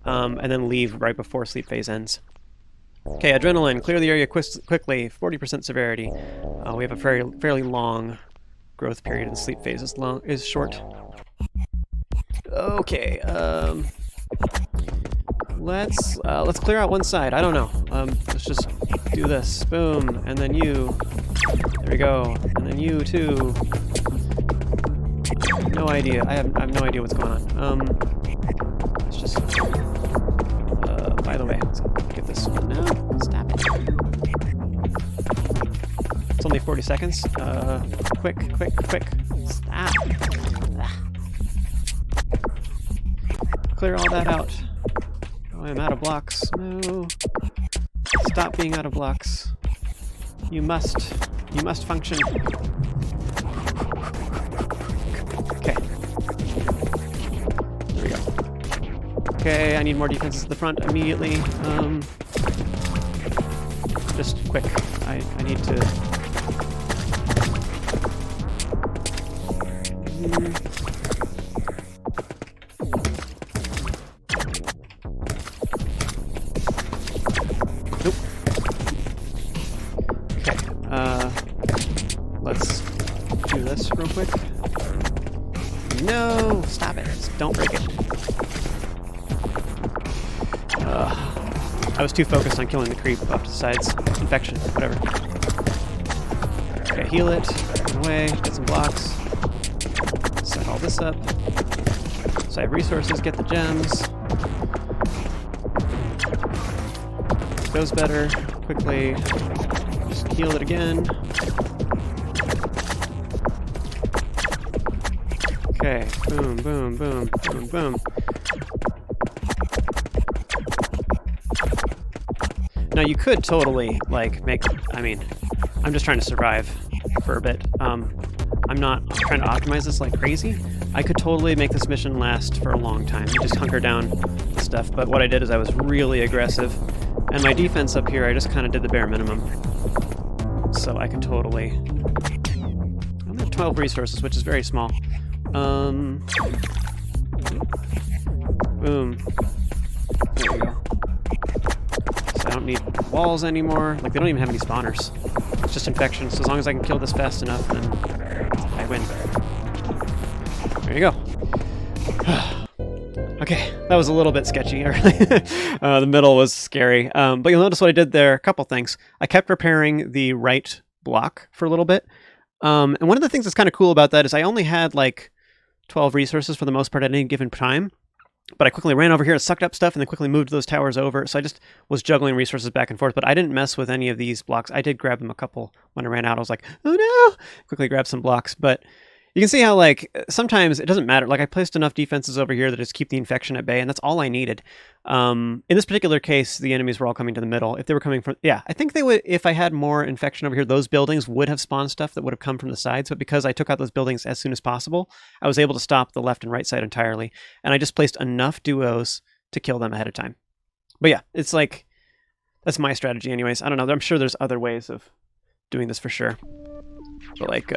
and then leave right before sleep phase ends. Okay, adrenaline, clear the area quickly, 40% severity. We have a fairly long growth period, and the sleep phase is short. Okay, let's clear out one side. I don't know. Let's just do this. Boom, and then you. There we go, and then you too. No idea. I have no idea what's going on. Let's just. By the way, let's get this one now. Stop it. It's only 40 seconds. Quick. Stop. Clear all that out. Oh, I'm out of blocks. No. Stop being out of blocks. You must function. Okay. There we go. Okay, I need more defenses at the front immediately. Just quick. I need to... Nope. Okay, let's do this real quick. No! Stop it. Just don't break it. I was too focused on killing the creep off to the sides. Infection, whatever. Okay, heal it. Run away. Get some blocks. Set all this up. So I have resources. Get the gems. Goes better. Quickly. Just heal it again. Okay. Boom, boom, boom, boom, boom. Now you could totally, like, I'm just trying to survive for a bit. I'm not trying to optimize this like crazy. I could totally make this mission last for a long time. You just hunker down and stuff, but what I did is I was really aggressive. And my defense up here, I just kind of did the bare minimum. So I could totally... I'm at 12 resources, which is very small. Boom. There we go. So I don't need walls anymore. Like, they don't even have any spawners. It's just infection. So as long as I can kill this fast enough, then I win. There you go. Okay, that was a little bit sketchy. The middle was scary. But you'll notice what I did there. A couple things. I kept repairing the right block for a little bit. And one of the things that's kind of cool about that is I only had like 12 resources for the most part at any given time. But I quickly ran over here and sucked up stuff and then quickly moved those towers over. So I just was juggling resources back and forth. But I didn't mess with any of these blocks. I did grab them a couple when I ran out. I was like, oh no! Quickly grab some blocks. But you can see how, like, sometimes it doesn't matter. Like, I placed enough defenses over here that just keep the infection at bay, and that's all I needed. In this particular case, the enemies were all coming to the middle. If they were coming from... Yeah, I think they would... If I had more infection over here, those buildings would have spawned stuff that would have come from the sides, but because I took out those buildings as soon as possible, I was able to stop the left and right side entirely, and I just placed enough duos to kill them ahead of time. But yeah, it's like... That's my strategy anyways. I don't know. I'm sure there's other ways of doing this for sure. But, like...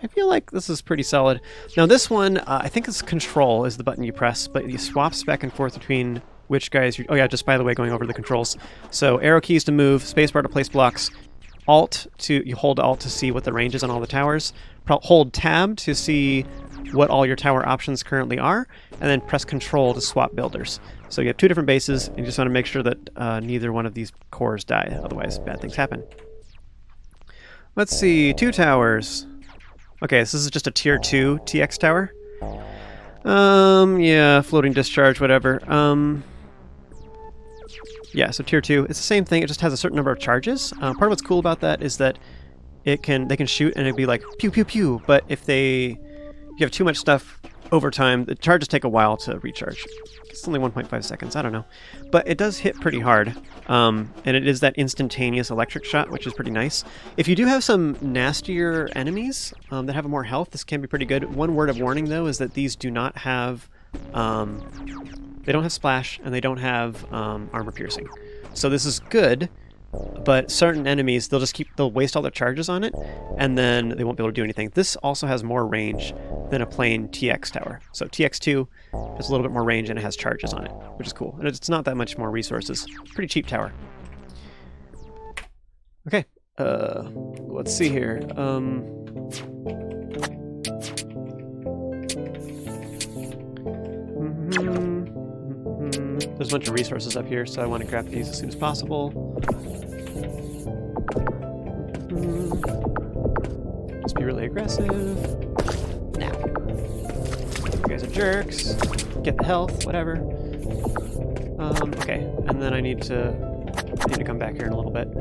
I feel like this is pretty solid. Now this one, I think it's control is the button you press, but you swaps back and forth between which guys you... Oh yeah, just by the way, going over the controls. So arrow keys to move, spacebar to place blocks, you hold Alt to see what the range is on all the towers, hold Tab to see what all your tower options currently are, and then press Control to swap builders. So you have two different bases, and you just want to make sure that neither one of these cores die, otherwise bad things happen. Let's see, 2 towers. Okay, so this is just a tier 2 TX tower. Yeah, floating discharge, whatever. Yeah, so tier 2. It's the same thing, it just has a certain number of charges. Part of what's cool about that is that they can shoot and it'd be like pew pew pew, but if you have too much stuff over time, the charges take a while to recharge. It's only 1.5 seconds, I don't know. But it does hit pretty hard, and it is that instantaneous electric shot, which is pretty nice. If you do have some nastier enemies that have more health, this can be pretty good. One word of warning, though, is that these do not have... they don't have splash, and they don't have armor piercing. So this is good, but certain enemies, they'll waste all their charges on it, and then they won't be able to do anything. This also has more range than a plain TX tower. So TX2 has a little bit more range and it has charges on it, which is cool. And it's not that much more resources. Pretty cheap tower. Okay, let's see here. There's a bunch of resources up here, so I want to grab these as soon as possible. Just be really aggressive. Now. You guys are jerks. Get the health, whatever. Okay, and then I need to come back here in a little bit. You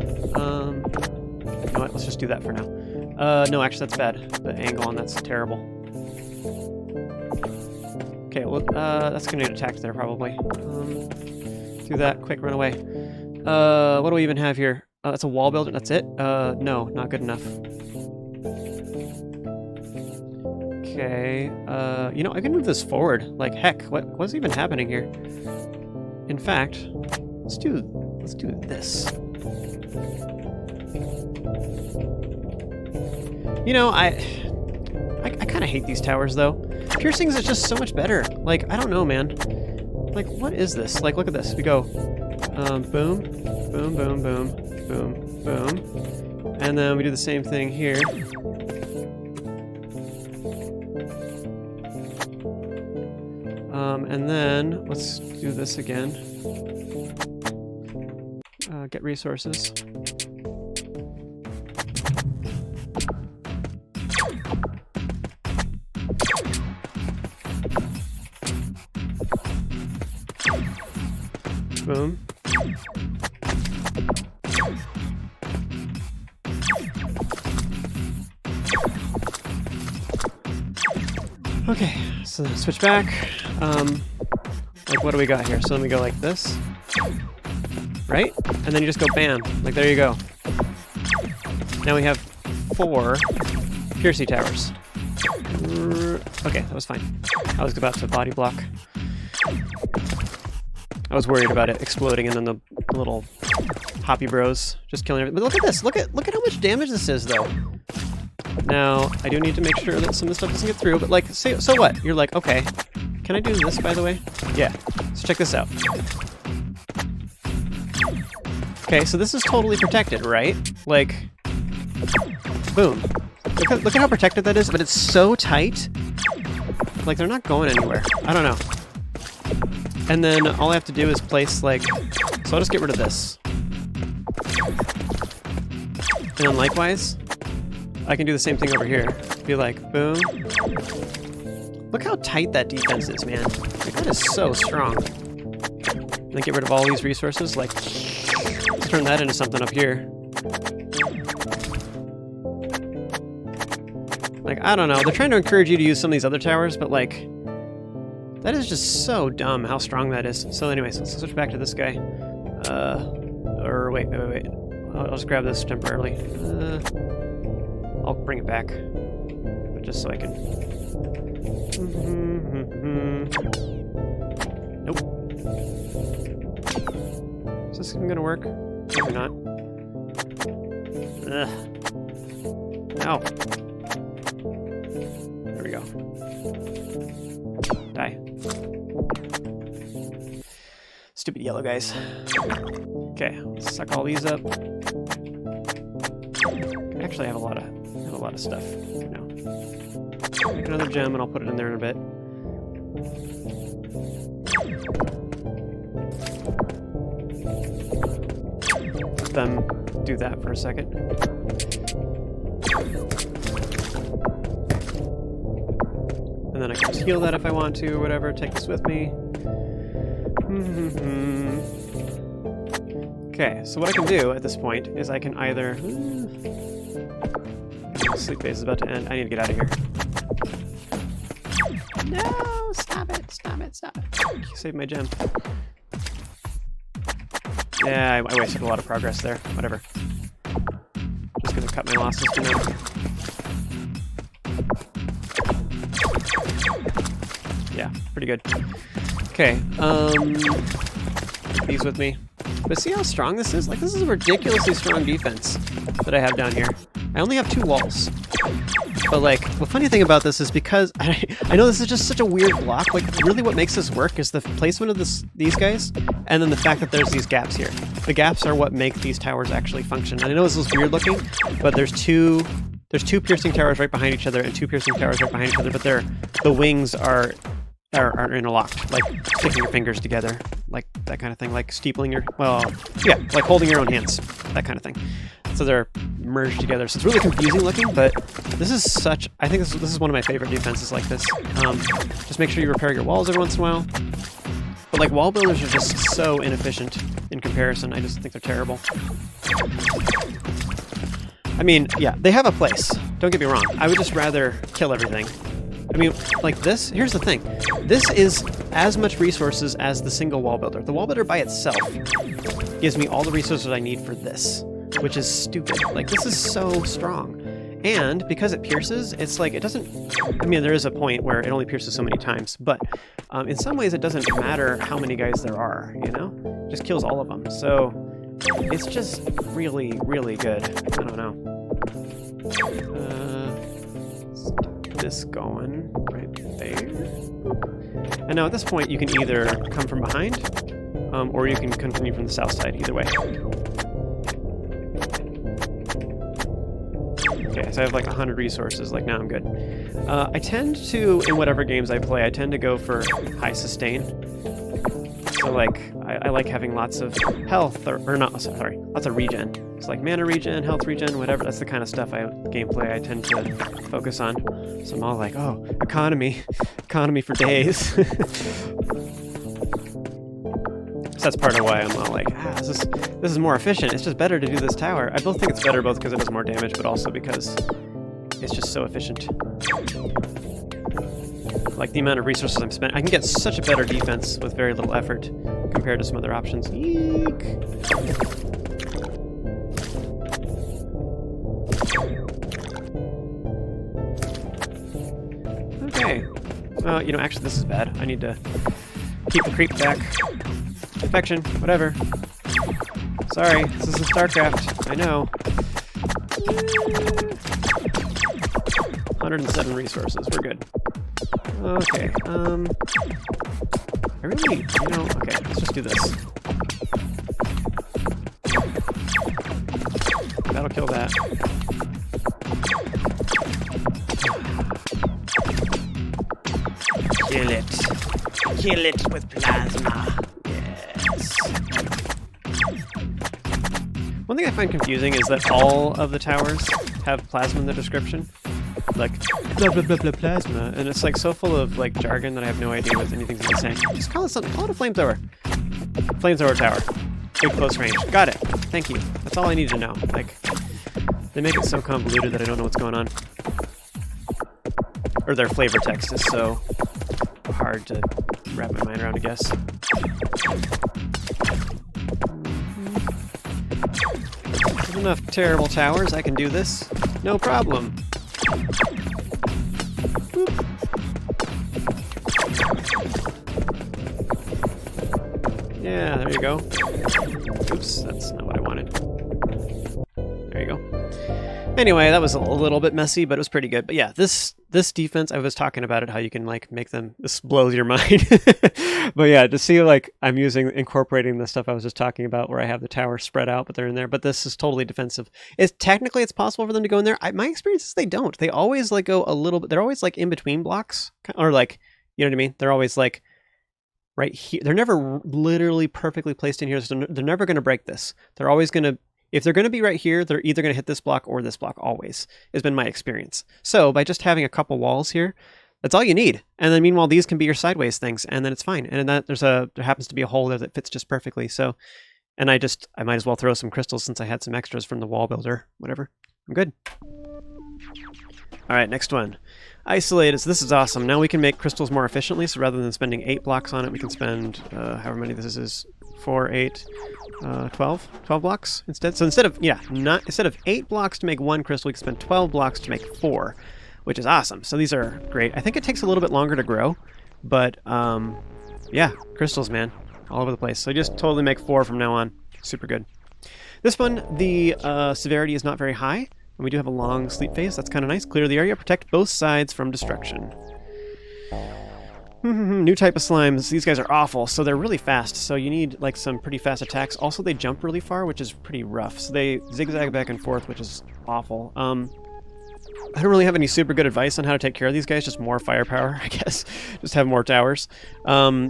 know what? Let's just do that for now. No, actually, that's bad. The angle on that's terrible. Okay, well, that's gonna get attacked there probably. Do that. Quick, run away. What do we even have here? That's a wall builder. That's it? No, not good enough. Okay. You know, I can move this forward. Like heck, what's even happening here? In fact, let's do this. You know, I kind of hate these towers though. Piercings is just so much better. Like, I don't know, man. Like, what is this? Like, look at this. We go, boom, boom, boom, boom, boom, boom, and then we do the same thing here. And then let's do this again. Get resources. Boom. Okay, so switch back. Like, what do we got here? So let me go like this, right? And then you just go bam. Like, there you go. Now we have 4 Piercy towers. Okay, that was fine. I was about to body block. I was worried about it exploding and then the little hoppy bros just killing everything. But look at this. Look at how much damage this is, though. Now, I do need to make sure that some of the stuff doesn't get through, but like, so what? You're like, okay. Can I do this, by the way? Yeah. So check this out. Okay, so this is totally protected, right? Like, boom. Look at how protected that is, but it's so tight. Like, they're not going anywhere. I don't know. And then all I have to do is place, like... So I'll just get rid of this. And then likewise, I can do the same thing over here. Be like, boom. Look how tight that defense is, man. Like, that is so strong. And then get rid of all these resources. Like, let's turn that into something up here. Like, I don't know. They're trying to encourage you to use some of these other towers, but like... That is just so dumb how strong that is. So anyways, let's switch back to this guy. Or wait. I'll just grab this temporarily. I'll bring it back. But just so I can... Nope. Is this even gonna work? Maybe not. Ugh. Ow. There we go. Die. Stupid yellow guys. Okay, let's suck all these up. Actually, I have a lot of stuff for now. Make another gem, and I'll put it in there in a bit. Let them do that for a second. And then I can just heal that if I want to, or whatever. Take this with me. Okay, so what I can do at this point is I can either... Sleep phase is about to end. I need to get out of here. No! Stop it! Save my gem. Yeah, I wasted a lot of progress there. Whatever. Just gonna cut my losses for now. Yeah, pretty good. Okay, take these with me. But see how strong this is? Like, this is a ridiculously strong defense that I have down here. I only have 2 walls. But like, the funny thing about this is because I know this is just such a weird block. Like, really, what makes this work is the placement of these guys, and then the fact that there's these gaps here. The gaps are what make these towers actually function. And I know this is weird looking, but there's two piercing towers right behind each other and two piercing towers right behind each other. But the wings are interlocked, like sticking your fingers together, like that kind of thing, like steepling your, well, yeah, like holding your own hands, that kind of thing. So they're merged together. So it's really confusing looking, but this is such, I think this is one of my favorite defenses like this. Just make sure you repair your walls every once in a while. But like, wall builders are just so inefficient in comparison. I just think they're terrible. I mean, yeah, they have a place. Don't get me wrong. I would just rather kill everything. I mean, like this, here's the thing. This is as much resources as the single wall builder. The wall builder by itself gives me all the resources I need for this, which is stupid. Like, this is so strong. And because it pierces, it's like, it doesn't, I mean, there is a point where it only pierces so many times, but in some ways it doesn't matter how many guys there are, you know? It just kills all of them. So it's just really, really good. I don't know. This going right there. And now at this point you can either come from behind or you can continue from the south side, either way. Okay, so I have like 100 resources, like now I'm good. I tend to, in whatever games I play, I tend to go for high sustain. So like, I like having lots of health, or not, sorry, lots of regen. It's like mana regen, health regen, whatever. That's the kind of stuff gameplay I tend to focus on. So I'm all like, oh, economy for days. So that's part of why I'm all like, this is more efficient. It's just better to do this tower. I both think it's better, both because it does more damage, but also because it's just so efficient. Like the amount of resources I'm spending, I can get such a better defense with very little effort compared to some other options. Eek. Okay. You know, actually, this is bad. I need to keep the creep back. Infection, whatever. Sorry, this is StarCraft. I know. 107 resources. We're good. Okay, I really, you know, okay, let's just do this. That'll kill that. Kill it. Kill it with plasma. Yes. One thing I find confusing is that all of the towers have plasma in the description. Like, blah, blah, blah, blah, plasma. And it's like so full of like jargon that I have no idea what anything's even saying. Just call it something. Call it a flamethrower. Flamethrower tower. Big close range. Got it. Thank you. That's all I need to know. Like, they make it so convoluted that I don't know what's going on. Or their flavor text is so hard to wrap my mind around, I guess. There's enough terrible towers. I can do this. No problem. Yeah, there you go. Oops, that's not what I wanted. There you go. Anyway, that was a little bit messy, but it was pretty good. But yeah, this defense, I was talking about it, how you can like make them, this blows your mind. But yeah, to see like I'm incorporating the stuff I was just talking about where I have the towers spread out, but they're in there. But this is totally defensive. Technically it's possible for them to go in there. My experience is they don't. They always like go a little bit, they're always like in between blocks, or like, you know what I mean? They're always like right here. They're never literally perfectly placed in here. So they're never going to break this. They're always going to, if they're going to be right here, they're either going to hit this block or this block, always, has been my experience. So by just having a couple walls here, that's all you need. And then meanwhile, these can be your sideways things, and then it's fine. And then there happens to be a hole there that fits just perfectly. So, and I might as well throw some crystals since I had some extras from the wall builder, whatever. I'm good. All right, next one. Isolated. So this is awesome. Now we can make crystals more efficiently. So rather than spending 8 blocks on it, we can spend however many this is, 4, 8, 12 blocks instead. So instead of 8 blocks to make 1 crystal, we can spend 12 blocks to make 4, which is awesome. So these are great. I think it takes a little bit longer to grow, but yeah, crystals, man, all over the place. So just totally make 4 from now on. Super good. This one, the severity is not very high. And we do have a long sleep phase. That's kind of nice. Clear the area. Protect both sides from destruction. New type of slimes. These guys are awful. So they're really fast. So you need like some pretty fast attacks. Also, they jump really far, which is pretty rough. So they zigzag back and forth, which is awful. I don't really have any super good advice on how to take care of these guys. Just more firepower, I guess. Just have more towers.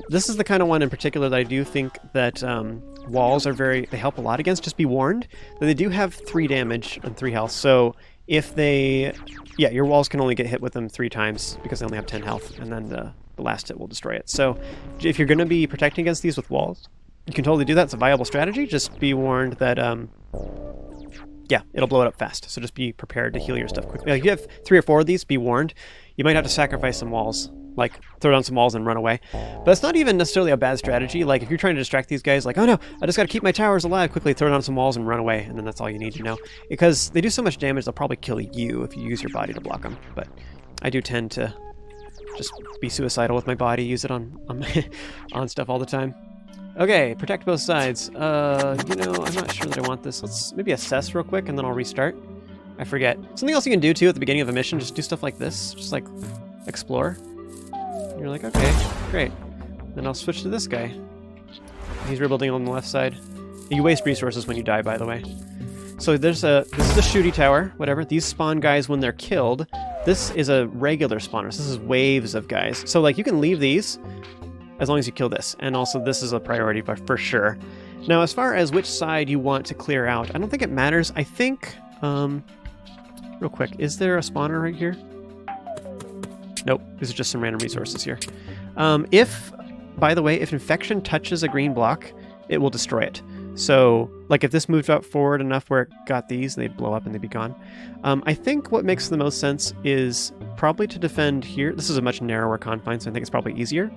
This is the kind of one in particular that I do think that walls are they help a lot against. Just be warned that they do have 3 damage and 3 health. So if they... Yeah, your walls can only get hit with them 3 times because they only have 10 health. And then the last hit will destroy it. So if you're going to be protecting against these with walls, you can totally do that. It's a viable strategy. Just be warned that... yeah, it'll blow it up fast, so just be prepared to heal your stuff quickly. Like, if you have 3 or 4 of these, be warned. You might have to sacrifice some walls, like throw down some walls and run away. But it's not even necessarily a bad strategy. Like, if you're trying to distract these guys, like, oh no, I just got to keep my towers alive, quickly throw down some walls and run away, and then that's all you need to know. Because they do so much damage, they'll probably kill you if you use your body to block them. But I do tend to just be suicidal with my body, use it on on stuff all the time. Okay, protect both sides. You know, I'm not sure that I want this. Let's maybe assess real quick and then I'll restart. I forget. Something else you can do too at the beginning of a mission, just do stuff like this. Just like explore. And you're like, okay, great. Then I'll switch to this guy. He's rebuilding on the left side. You waste resources when you die, by the way. So this is a shooty tower, whatever. These spawn guys when they're killed. This is a regular spawner. This is waves of guys. So like you can leave these as long as you kill this. And also this is a priority for sure. Now as far as which side you want to clear out, I don't think it matters. I think, real quick, is there a spawner right here? Nope, these are just some random resources here. By the way, if infection touches a green block, it will destroy it. So, like if this moved up forward enough where it got these, they'd blow up and they'd be gone. I think what makes the most sense is probably to defend here. This is a much narrower confine, so I think it's probably easier.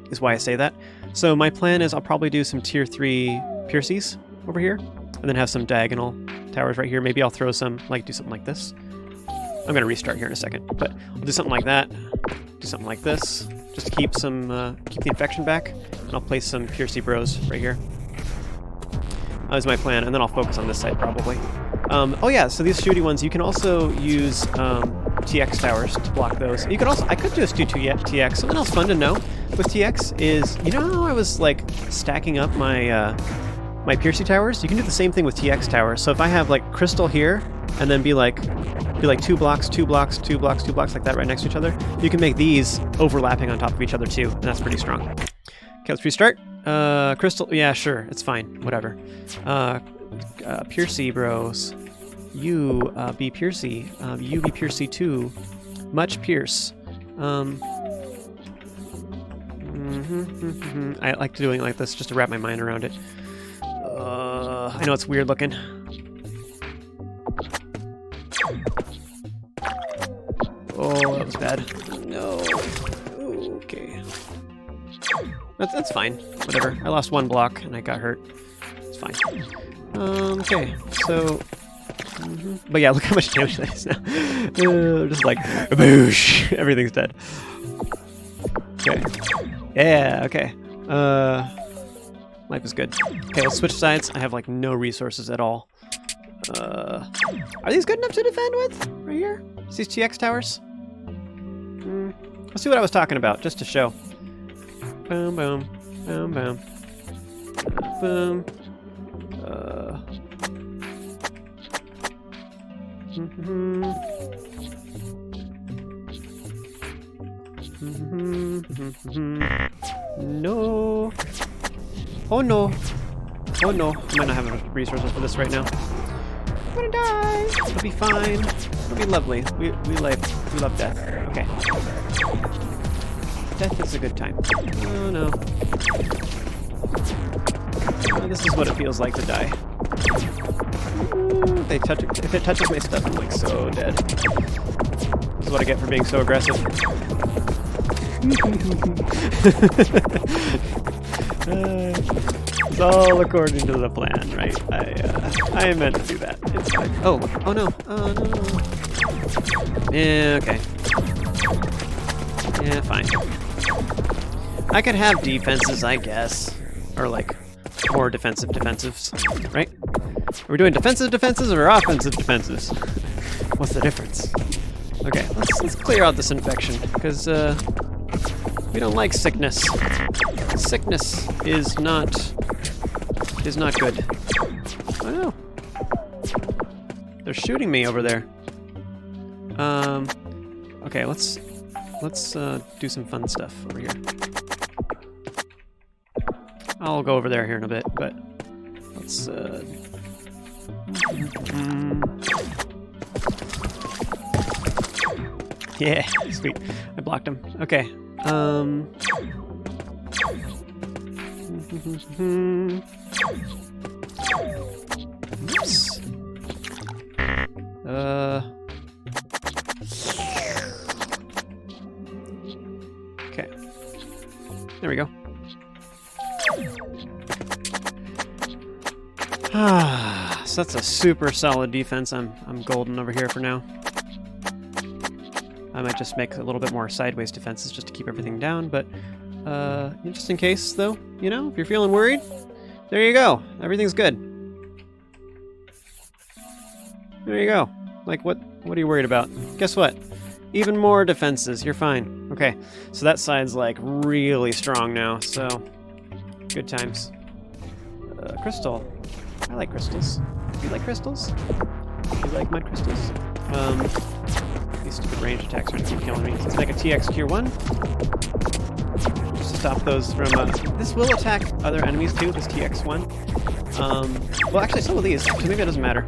Is why I say that. So my plan is I'll probably do some tier 3 Piercies over here, and then have some diagonal towers right here. Maybe I'll throw some, like do something like this. I'm gonna restart here in a second, but I'll do something like that. Do something like this, just to keep some, keep the infection back, and I'll place some Piercy Bros right here. That was my plan, and then I'll focus on this side probably. Oh yeah, so these shooty ones, you can also use TX towers to block those. You can also, I could just do TX. Something else fun to know with TX is, you know how I was like stacking up my my Piercy towers? You can do the same thing with TX towers. So if I have like crystal here, and then be like 2 blocks, 2 blocks, 2 blocks, 2 blocks like that right next to each other, you can make these overlapping on top of each other too, and that's pretty strong. Okay, let's restart. Crystal, yeah, sure, it's fine, whatever. Piercy Bros. You be Piercy. You be Piercy too. Much Pierce. I like doing it like this just to wrap my mind around it. I know it's weird looking. Oh, that was bad. No. Ooh, okay. That's fine. Whatever. I lost 1 block and I got hurt. It's fine. Okay, so... But yeah, look how much damage that is now. Just like, boosh! Everything's dead. Okay. Yeah, okay. Life is good. Okay, let's switch sides. I have like no resources at all. Are these good enough to defend with? Right here? These TX towers? Let's see what I was talking about, just to show. Boom, boom, boom, boom. Boom. No. Oh no. Oh no. I might not have enough resources for this right now. I'm gonna die. It'll be fine. It'll be lovely. We love death. Okay. Death is a good time. Oh no. Oh, this is what it feels like to die. If it touches my stuff, I'm like so dead. This is what I get for being so aggressive. It's all according to the plan, right? I meant to do that. It's fine. Oh no. Oh no. Yeah, okay. Yeah, fine. I could have defenses, I guess. Or like, more defensives, right? Are we doing defensive defenses or offensive defenses? What's the difference? Okay, let's clear out this infection, because we don't like sickness. Sickness is not good. Oh no. They're shooting me over there. Okay, let's do some fun stuff over here. I'll go over there here in a bit, but let's yeah, sweet. I blocked him. Okay. Oops. Okay. There we go. So that's a super solid defense. I'm golden over here for now. I might just make a little bit more sideways defenses just to keep everything down, but just in case, though, you know, if you're feeling worried, there you go. Everything's good. There you go. Like, what are you worried about? Guess what? Even more defenses. You're fine. Okay, so that side's, like, really strong now, so good times. Crystal. I like crystals. You like crystals? You like mud crystals? These stupid range attacks are gonna keep killing me. So let's make a TX Cure 1. Just to stop those from, this will attack other enemies too, this TX1. Well actually some of these, so maybe it doesn't matter.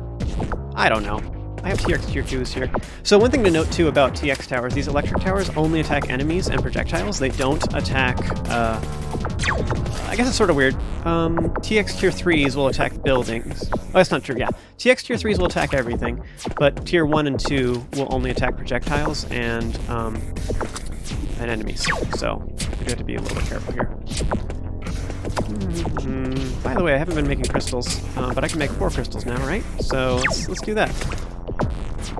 I don't know. I have TX Cure 2s here. So one thing to note too about TX towers, these electric towers only attack enemies and projectiles. They don't attack, I guess it's sort of weird. TX Tier 3s will attack buildings. Oh, that's not true, yeah. TX Tier 3s will attack everything, but Tier 1 and 2 will only attack projectiles and enemies. So, you have to be a little bit careful here. By the way, I haven't been making crystals, but I can make 4 crystals now, right? So, let's do that.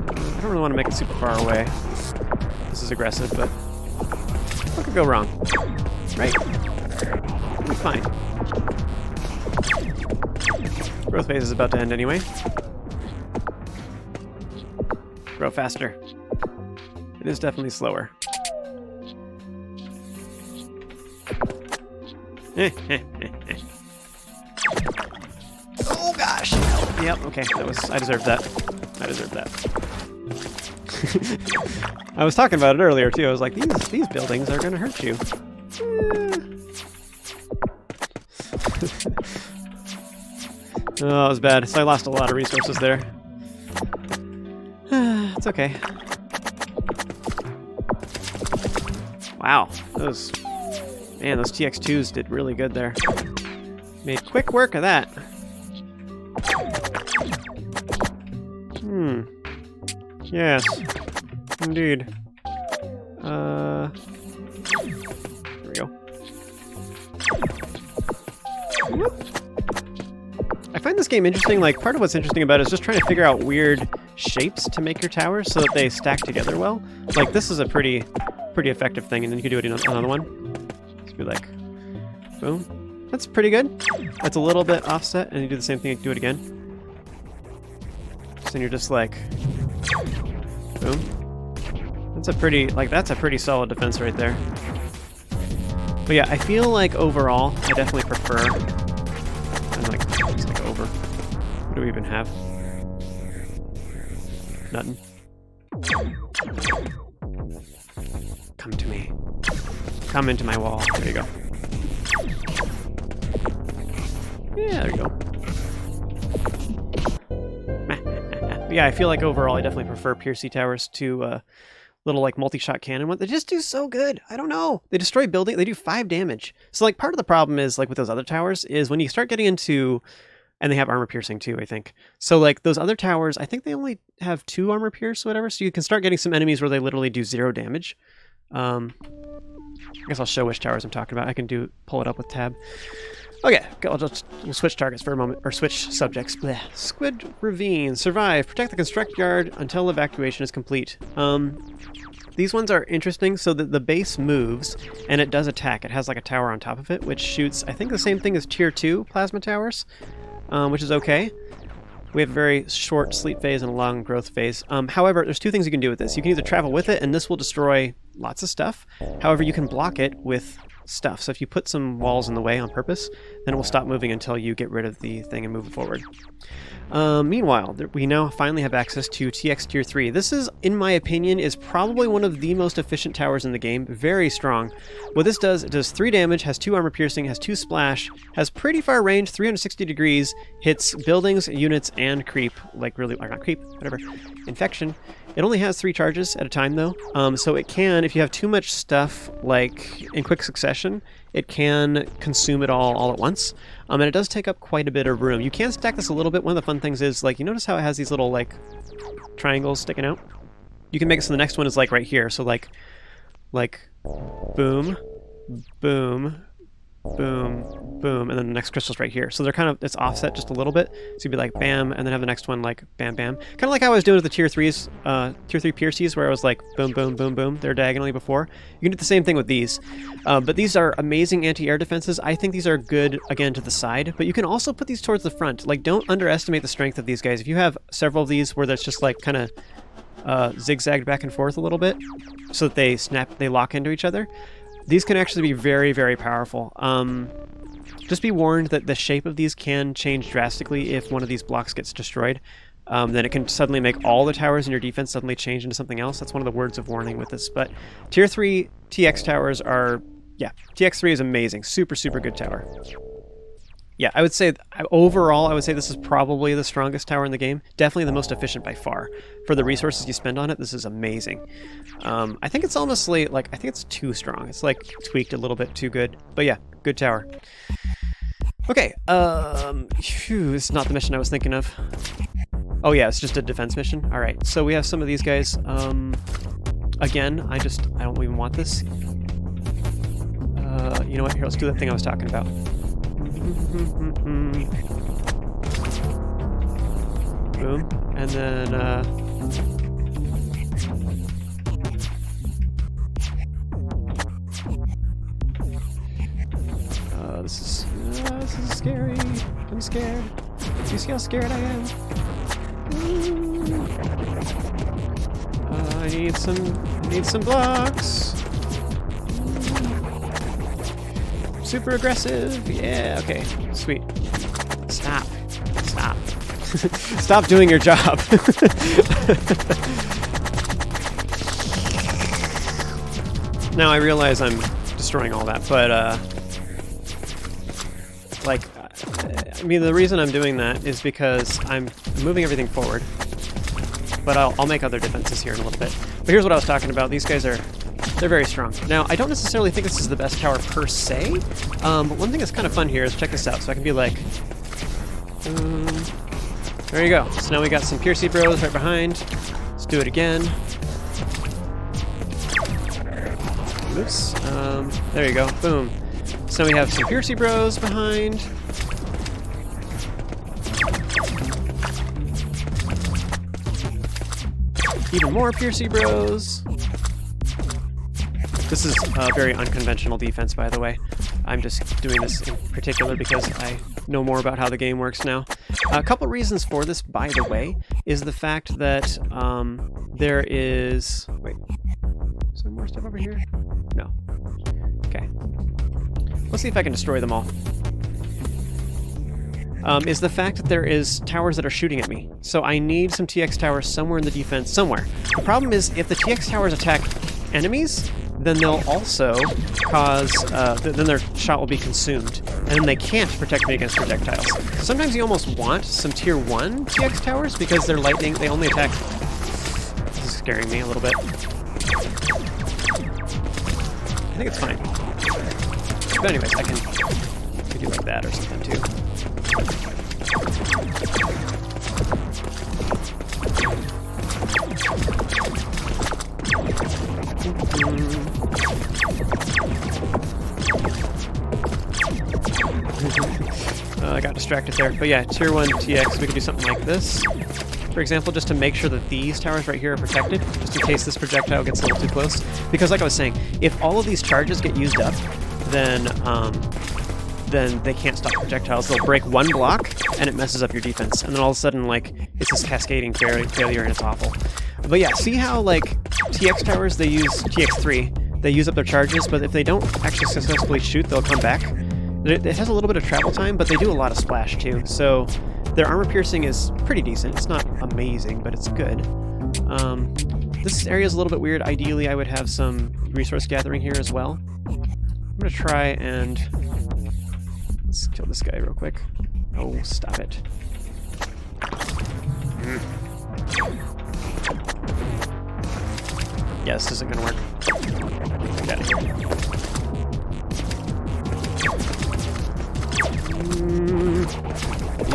I don't really want to make it super far away. This is aggressive, but what could go wrong? Right? We're fine. Growth phase is about to end anyway. Grow faster. It is definitely slower. Oh gosh! Yep, okay, I deserved that. I deserved that. I was talking about it earlier too. I was like, these buildings are gonna hurt you. Oh, that was bad. So I lost a lot of resources there. It's okay. Wow, those TX2s did really good there. Made quick work of that. Yes, indeed. There we go. Whoop. I find this game interesting. Like, part of what's interesting about it is just trying to figure out weird shapes to make your towers so that they stack together well. Like, this is a pretty effective thing, and then you can do it in another one. Just be like, boom. That's pretty good. That's a little bit offset, and you do the same thing, you do it again. So then you're just like, boom. That's a pretty solid defense right there. But yeah, I feel like overall, I definitely prefer. I'm like, it's like over. What do we even have? Nothing. Come to me. Come into my wall. There you go. Yeah, there you go. Yeah, I feel like overall I definitely prefer Piercy towers to little like multi-shot cannon one. They just do so good. I don't know. They destroy building. They do 5 damage. So like part of the problem is like with those other towers is when you start getting into, and they have armor piercing too, I think. So like those other towers, I think they only have 2 armor pierce or whatever. So you can start getting some enemies where they literally do 0 damage. I guess I'll show which towers I'm talking about. I can pull it up with tab. Okay, we'll switch targets for a moment, or switch subjects. Blech. Squid Ravine. Survive. Protect the construct yard until evacuation is complete. These ones are interesting, so that the base moves, and it does attack. It has like a tower on top of it, which shoots, I think, the same thing as Tier 2 plasma towers, which is okay. We have a very short sleep phase and a long growth phase. However, there's two things you can do with this. You can either travel with it, and this will destroy lots of stuff. However, you can block it with stuff. So if you put some walls in the way on purpose, then it will stop moving until you get rid of the thing and move it forward. Meanwhile, we now finally have access to TX Tier 3. This is, in my opinion, is probably one of the most efficient towers in the game. Very strong. What this does, it does 3 damage, has 2 armor piercing, has 2 splash, has pretty far range, 360 degrees, hits buildings, units, and creep. Like really, or not creep, whatever. Infection. It only has 3 charges at a time though. So it can, if you have too much stuff like in quick succession, it can consume it all at once. And it does take up quite a bit of room. You can stack this a little bit. One of the fun things is, like, you notice how it has these little, like, triangles sticking out? You can make it so the next one is, like, right here. So, like, boom, boom, boom, boom, and then the next crystal's right here. So they're kind of, it's offset just a little bit. So you'd be like, bam, and then have the next one, like, bam, bam. Kind of like how I was doing with the Tier 3s, Tier 3 Piercies, where I was like, boom, boom, boom, boom. They're diagonally before. You can do the same thing with these. But these are amazing anti-air defenses. I think these are good, again, to the side, but you can also put these towards the front. Like, don't underestimate the strength of these guys. If you have several of these where that's just, like, kind of zigzagged back and forth a little bit so that they lock into each other, these can actually be very, very powerful. Just be warned that the shape of these can change drastically if one of these blocks gets destroyed. Then it can suddenly make all the towers in your defense suddenly change into something else. That's one of the words of warning with this. But Tier 3 TX towers are, yeah, TX 3 is amazing. Super, super good tower. Yeah, I would say, overall, I would say this is probably the strongest tower in the game. Definitely the most efficient by far. For the resources you spend on it, this is amazing. I think it's honestly, like, I think it's too strong. It's, like, tweaked a little bit too good. But yeah, good tower. Okay, phew, this is not the mission I was thinking of. Oh yeah, it's just a defense mission. Alright, so we have some of these guys. Again, I don't even want this. You know what, here, let's do that thing I was talking about. Boom, and then this is scary. I'm scared. Do you see how scared I am? I need some blocks. Super aggressive. Yeah, okay. Sweet. Stop. Stop doing your job. Now I realize I'm destroying all that, but like, I mean, the reason I'm doing that is because I'm moving everything forward. But I'll make other defenses here in a little bit. But here's what I was talking about. These guys they're very strong. Now, I don't necessarily think this is the best tower per se, but one thing that's kind of fun here is check this out. So I can be like, there you go. So now we got some Piercy bros right behind. Let's do it again. Oops. There you go. Boom. So we have some Piercy bros behind. Even more Piercy bros. This is a very unconventional defense, by the way. I'm just doing this in particular because I know more about how the game works now. A couple reasons for this, by the way, is the fact that there is... Wait. Is there more stuff over here? No. Okay. Let's see if I can destroy them all. Is the fact that there is towers that are shooting at me. So I need some TX towers somewhere in the defense, somewhere. The problem is, if the TX towers attack enemies, then they'll also cause, then their shot will be consumed, and then they can't protect me against projectiles. Sometimes you almost want some Tier 1 TX towers, because they're lightning, they only attack... This is scaring me a little bit. I think it's fine. But anyways, I can do like that or something too. I got distracted there. But yeah, Tier 1 TX, we could do something like this. For example, just to make sure that these towers right here are protected, just in case this projectile gets a little too close. Because like I was saying, if all of these charges get used up, then then they can't stop projectiles. They'll break one block, and it messes up your defense. And then all of a sudden, like, it's this cascading failure, and it's awful. But yeah, see how, like, TX towers, they use TX3. They use up their charges, but if they don't actually successfully shoot, they'll come back. It has a little bit of travel time, but they do a lot of splash, too. So their armor piercing is pretty decent. It's not amazing, but it's good. This area is a little bit weird. Ideally, I would have some resource gathering here as well. I'm going to try and... let's kill this guy real quick. Oh, stop it. Yeah, this isn't going to work. Get out of here.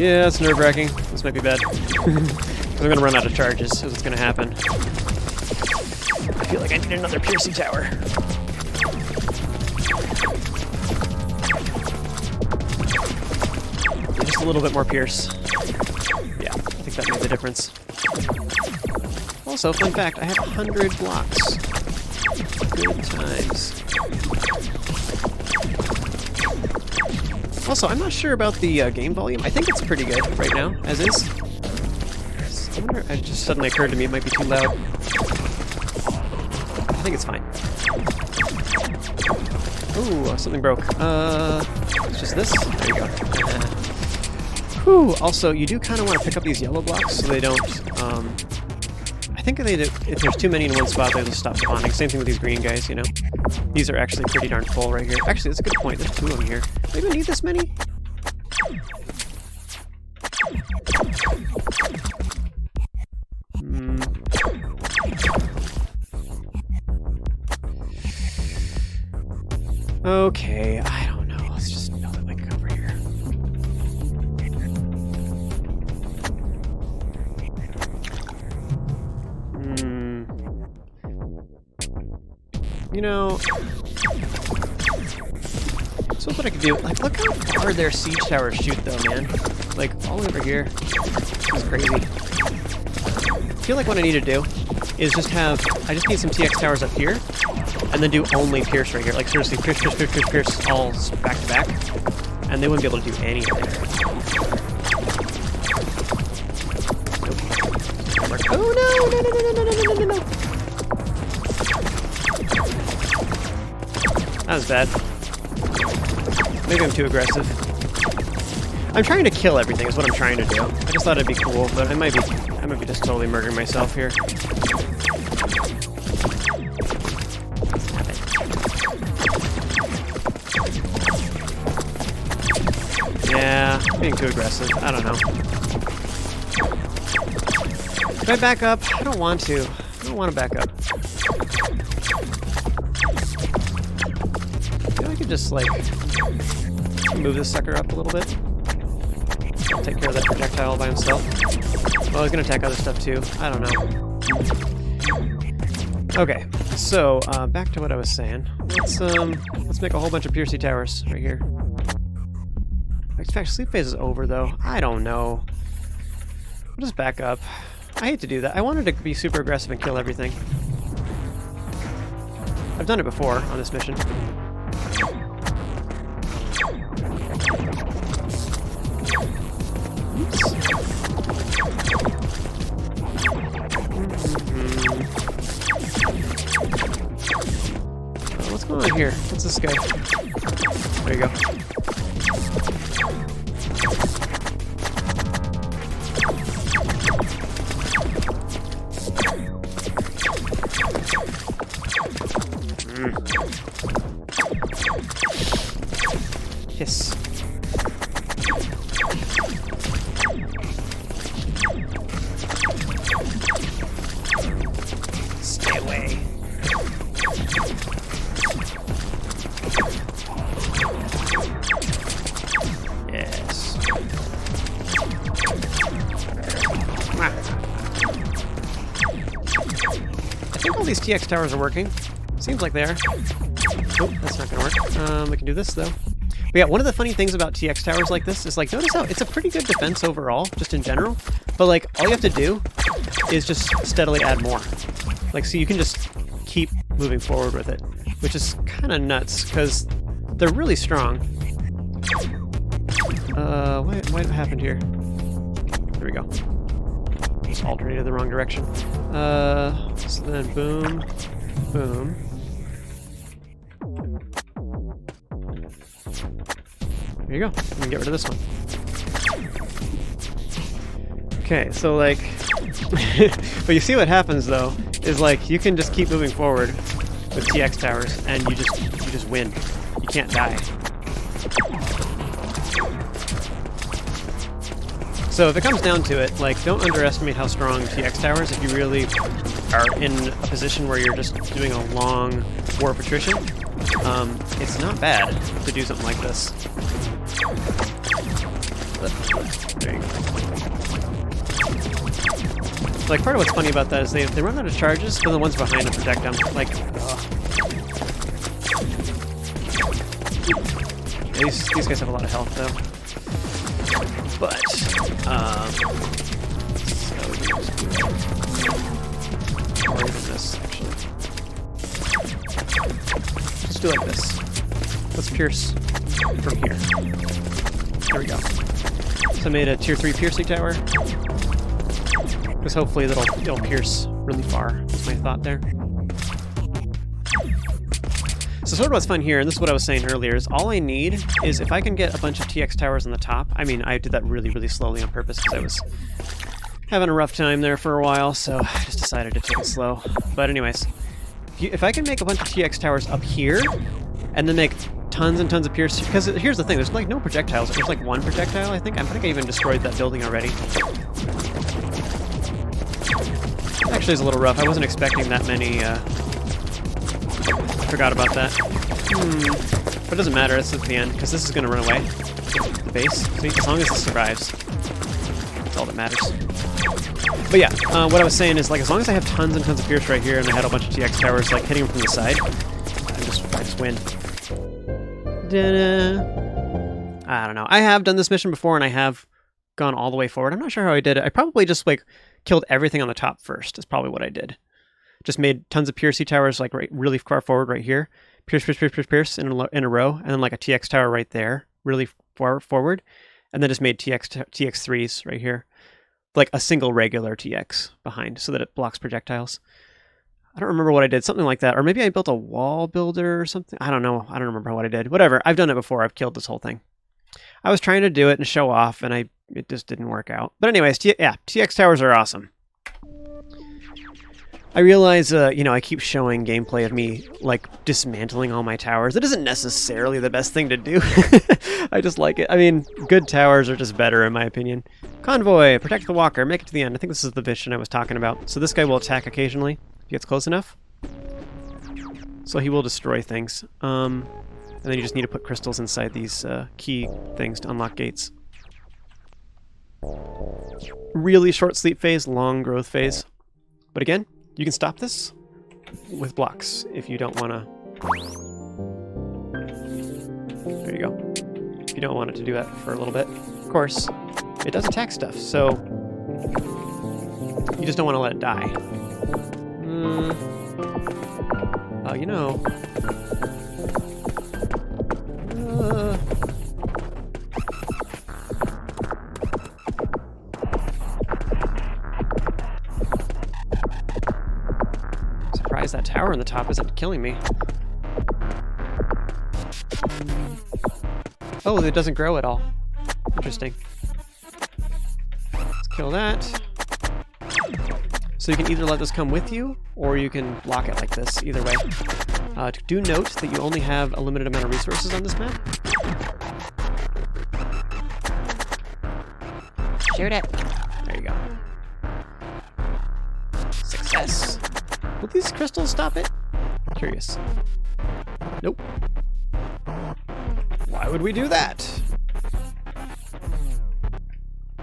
Yeah, it's nerve-wracking. This might be bad. I'm going to run out of charges, is what's going to happen. I feel like I need another piercing tower. Just a little bit more pierce. Yeah, I think that made the difference. Also, fun fact, I have 100 blocks. Good times. Also, I'm not sure about the game volume. I think it's pretty good right now, as is. I wonder, it just suddenly occurred to me it might be too loud. I think it's fine. Ooh, something broke. It's just this? There you go. Whew, also, you do kind of want to pick up these yellow blocks so they don't, I think if there's too many in one spot, they'll just stop spawning. Same thing with these green guys, you know? These are actually pretty darn full right here. Actually, that's a good point. There's 2 of them here. Maybe I need this many? Okay, I don't know. Let's just build it like over here. You know, so what I could do, like, look how far their siege towers shoot though, man. Like, all over here. This is crazy. I feel like what I need to do is just have, I just need some TX towers up here, and then do only pierce right here. Like, seriously, pierce, all back to back, and they wouldn't be able to do anything. Nope. Oh no! That was bad. Maybe I'm too aggressive. I'm trying to kill everything is what I'm trying to do. I just thought it'd be cool, but I might be just totally murdering myself here. Yeah, being too aggressive. I don't know. Should I back up? I don't want to. I don't want to back up. I could just, like, move this sucker up a little bit. I'll take care of that projectile by himself. Well, he's gonna attack other stuff too. I don't know. Okay, so back to what I was saying. Let's make a whole bunch of piercy towers right here. In fact, sleep phase is over though. I don't know. We'll just back up. I hate to do that. I wanted to be super aggressive and kill everything. I've done it before on this mission. What's going on here? What's this guy? There you go. Hiss. Stay away. Yes. I think all these TX towers are working. Seems like they are. Nope, that's not gonna work. We can do this though. But yeah, one of the funny things about TX towers like this is, like, notice how it's a pretty good defense overall, just in general. But, like, all you have to do is just steadily add more. Like, so you can just keep moving forward with it, which is kind of nuts, because they're really strong. What happened here? There we go. Just alternated the wrong direction. So then boom, boom. There you go. We can get rid of this one. Okay, so like, but you see what happens though is like you can just keep moving forward with TX towers, and you just win. You can't die. So if it comes down to it, like, don't underestimate how strong TX towers. If you really are in a position where you're just doing a long war of attrition, it's not bad to do something like this. There you go. Like, part of what's funny about that is they run out of charges, but the ones behind them protect them. Like, these guys have a lot of health, though. But, or even this, actually. Let's do like this. Let's pierce from here. There we go. So I made a tier 3 piercing tower. Because hopefully it'll pierce really far, that's my thought there. So sort of what's fun here, and this is what I was saying earlier, is all I need is if I can get a bunch of TX towers on the top. I mean, I did that really, really slowly on purpose because I was having a rough time there for a while, so I just decided to take it slow. But anyways, if I can make a bunch of TX towers up here, and then make tons and tons of pierce, because here's the thing, there's like no projectiles. There's like one projectile, I think. I think I even destroyed that building already. Actually, it's a little rough. I wasn't expecting that many, I forgot about that. But it doesn't matter, it's at the end, because this is going to run away. The base. See, as long as this survives. That's all that matters. But yeah, what I was saying is, like, as long as I have tons and tons of pierce right here, and I had a bunch of TX towers, like, hitting them from the side, I just win. I don't know. I have done this mission before, and I have gone all the way forward. I'm not sure how I did it. I probably just, like, killed everything on the top first. That's probably what I did. Just made tons of piercy towers, like, right, really far forward right here. Pierce, pierce, pierce, pierce, pierce in a row, and then, like, a TX tower right there, really far forward. And then just made TX3s right here. Like a single regular TX behind so that it blocks projectiles. I don't remember what I did, something like that. Or maybe I built a wall builder or something. I don't know. I don't remember what I did. Whatever. I've done it before. I've killed this whole thing. I was trying to do it and show off, and it just didn't work out. But anyways, yeah, TX towers are awesome. I realize, I keep showing gameplay of me, like, dismantling all my towers. That isn't necessarily the best thing to do. I just like it. I mean, good towers are just better, in my opinion. Convoy, protect the walker, make it to the end. I think this is the mission I was talking about. So this guy will attack occasionally, if he gets close enough. So he will destroy things. And then you just need to put crystals inside these key things to unlock gates. Really short sleep phase, long growth phase. But again, you can stop this with blocks if you don't want to. There you go. If you don't want it to do that for a little bit. Of course, it does attack stuff, so you just don't want to let it die. You know. That tower on the top isn't killing me. Oh, it doesn't grow at all. Interesting. Let's kill that. So you can either let this come with you, or you can block it like this, either way. Do note that you only have a limited amount of resources on this map. Shoot it! There you go. Success! Will these crystals stop it? Curious. Nope. Why would we do that?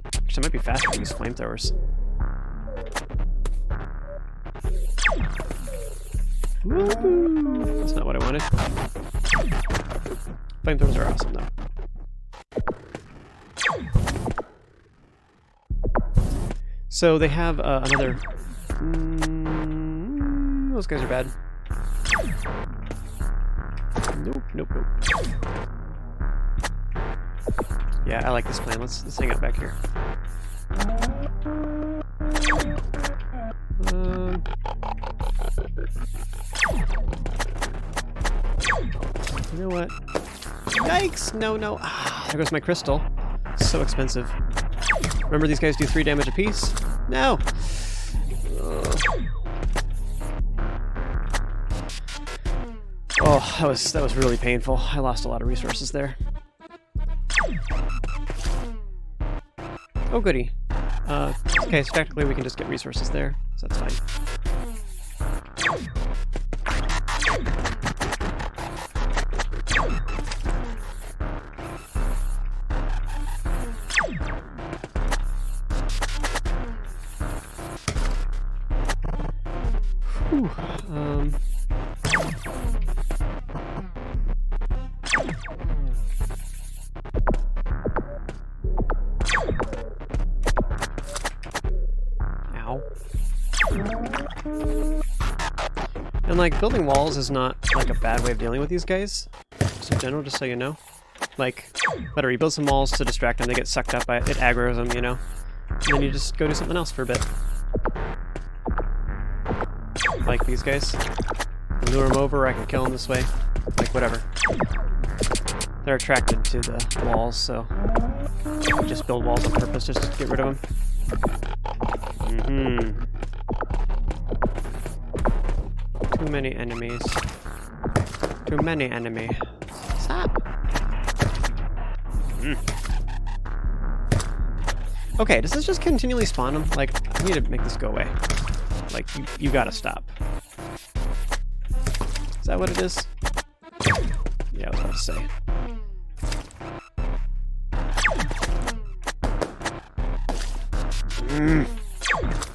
Actually, it might be faster to use flamethrowers. Woo-hoo. That's not what I wanted. Flamethrowers are awesome, though. So they have another... those guys are bad. Nope, nope, nope. Yeah, I like this plan. Let's hang out back here. You know what? Yikes! No, no. Ah, there goes my crystal. So expensive. Remember, these guys do 3 damage apiece? No! Oh, that was really painful. I lost a lot of resources there. Oh, goody. Okay, so technically we can just get resources there, so that's fine. Whew, Ow. And like, building walls is not like a bad way of dealing with these guys, just in general, just so you know. Like, whatever, you build some walls to distract them, they get sucked up by it, it aggroes them, you know? And then you just go do something else for a bit. Like these guys. Lure them over, I can kill them this way. Like, whatever. They're attracted to the walls, so you just build walls on purpose just to get rid of them. Too many enemies. Too many enemy. Stop! Okay, does this just continually spawn them? Like, I need to make this go away. Like, you gotta stop. Is that what it is? Yeah, I was about to say.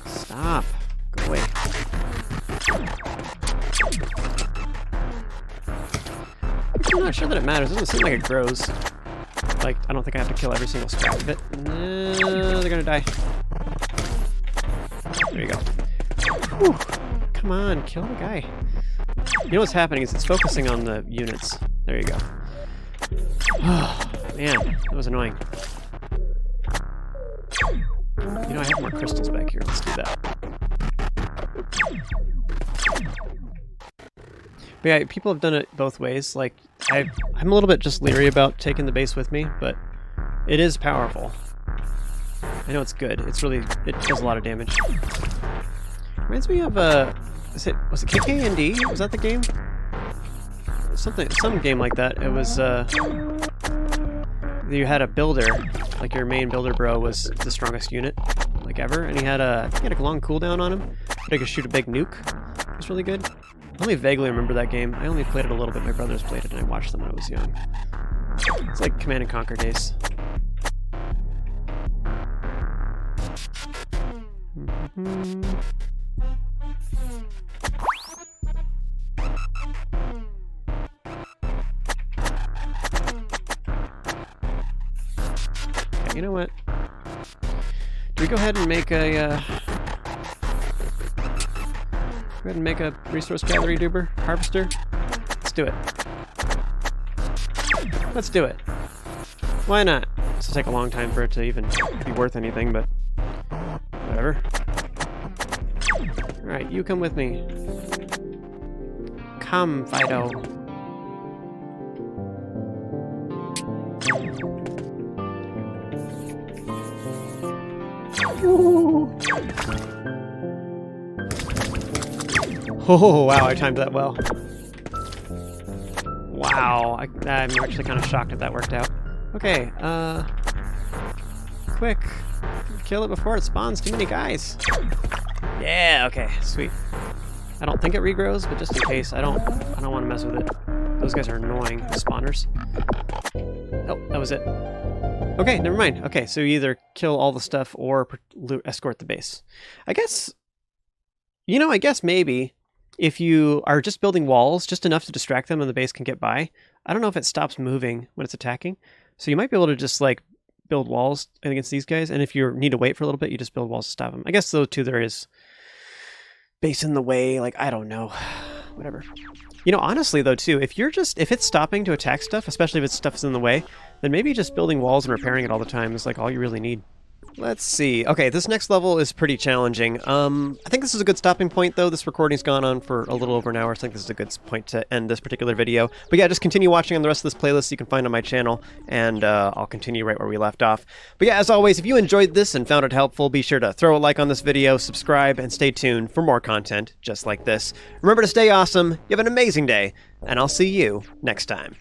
Stop. Go away. I'm not sure that it matters. It doesn't seem like it grows. Like, I don't think I have to kill every single scrap of it. No, they're gonna die. There you go. Whew. Come on, kill the guy. You know what's happening is it's focusing on the units. There you go. Oh, man, that was annoying. You know, I have more crystals back here. Let's do that. But yeah, people have done it both ways. Like, I'm a little bit just leery about taking the base with me, but it is powerful. I know it's good. It does a lot of damage. Reminds me of was it KK&D? Was that the game? Some game like that. It was you had a builder, like your main builder bro was the strongest unit like ever, and he had a long cooldown on him, but he could shoot a big nuke. It was really good. I only vaguely remember that game. I only played it a little bit. My brothers played it, and I watched them when I was young. It's like Command and Conquer days. Okay, you know what? Do we go ahead and make a go ahead and make a resource gallery duber harvester? Let's do it. Let's do it. Why not? This will take a long time for it to even be worth anything, but whatever. Alright, you come with me. Come, Fido. Ooh. Oh, wow, I timed that well. Wow, I'm actually kind of shocked that worked out. Okay, quick. Kill it before it spawns too many guys. Yeah, okay, sweet. I don't think it regrows, but just in case, I don't want to mess with it. Those guys are annoying, the spawners. Oh, that was it. Okay, never mind. Okay, so you either kill all the stuff or escort the base. I guess maybe if you are just building walls, just enough to distract them and the base can get by. I don't know if it stops moving when it's attacking. So you might be able to just like build walls against these guys, and if you need to wait for a little bit, you just build walls to stop them. I guess though too there is base in the way, like I don't know. whatever. You know, honestly though too, if it's stopping to attack stuff, especially if stuff's in the way, then maybe just building walls and repairing it all the time is like all you really need. Let's see. Okay, this next level is pretty challenging. I think this is a good stopping point, though. This recording's gone on for a little over an hour, so I think this is a good point to end this particular video. But yeah, just continue watching on the rest of this playlist you can find on my channel, and I'll continue right where we left off. But yeah, as always, if you enjoyed this and found it helpful, be sure to throw a like on this video, subscribe, and stay tuned for more content just like this. Remember to stay awesome, you have an amazing day, and I'll see you next time.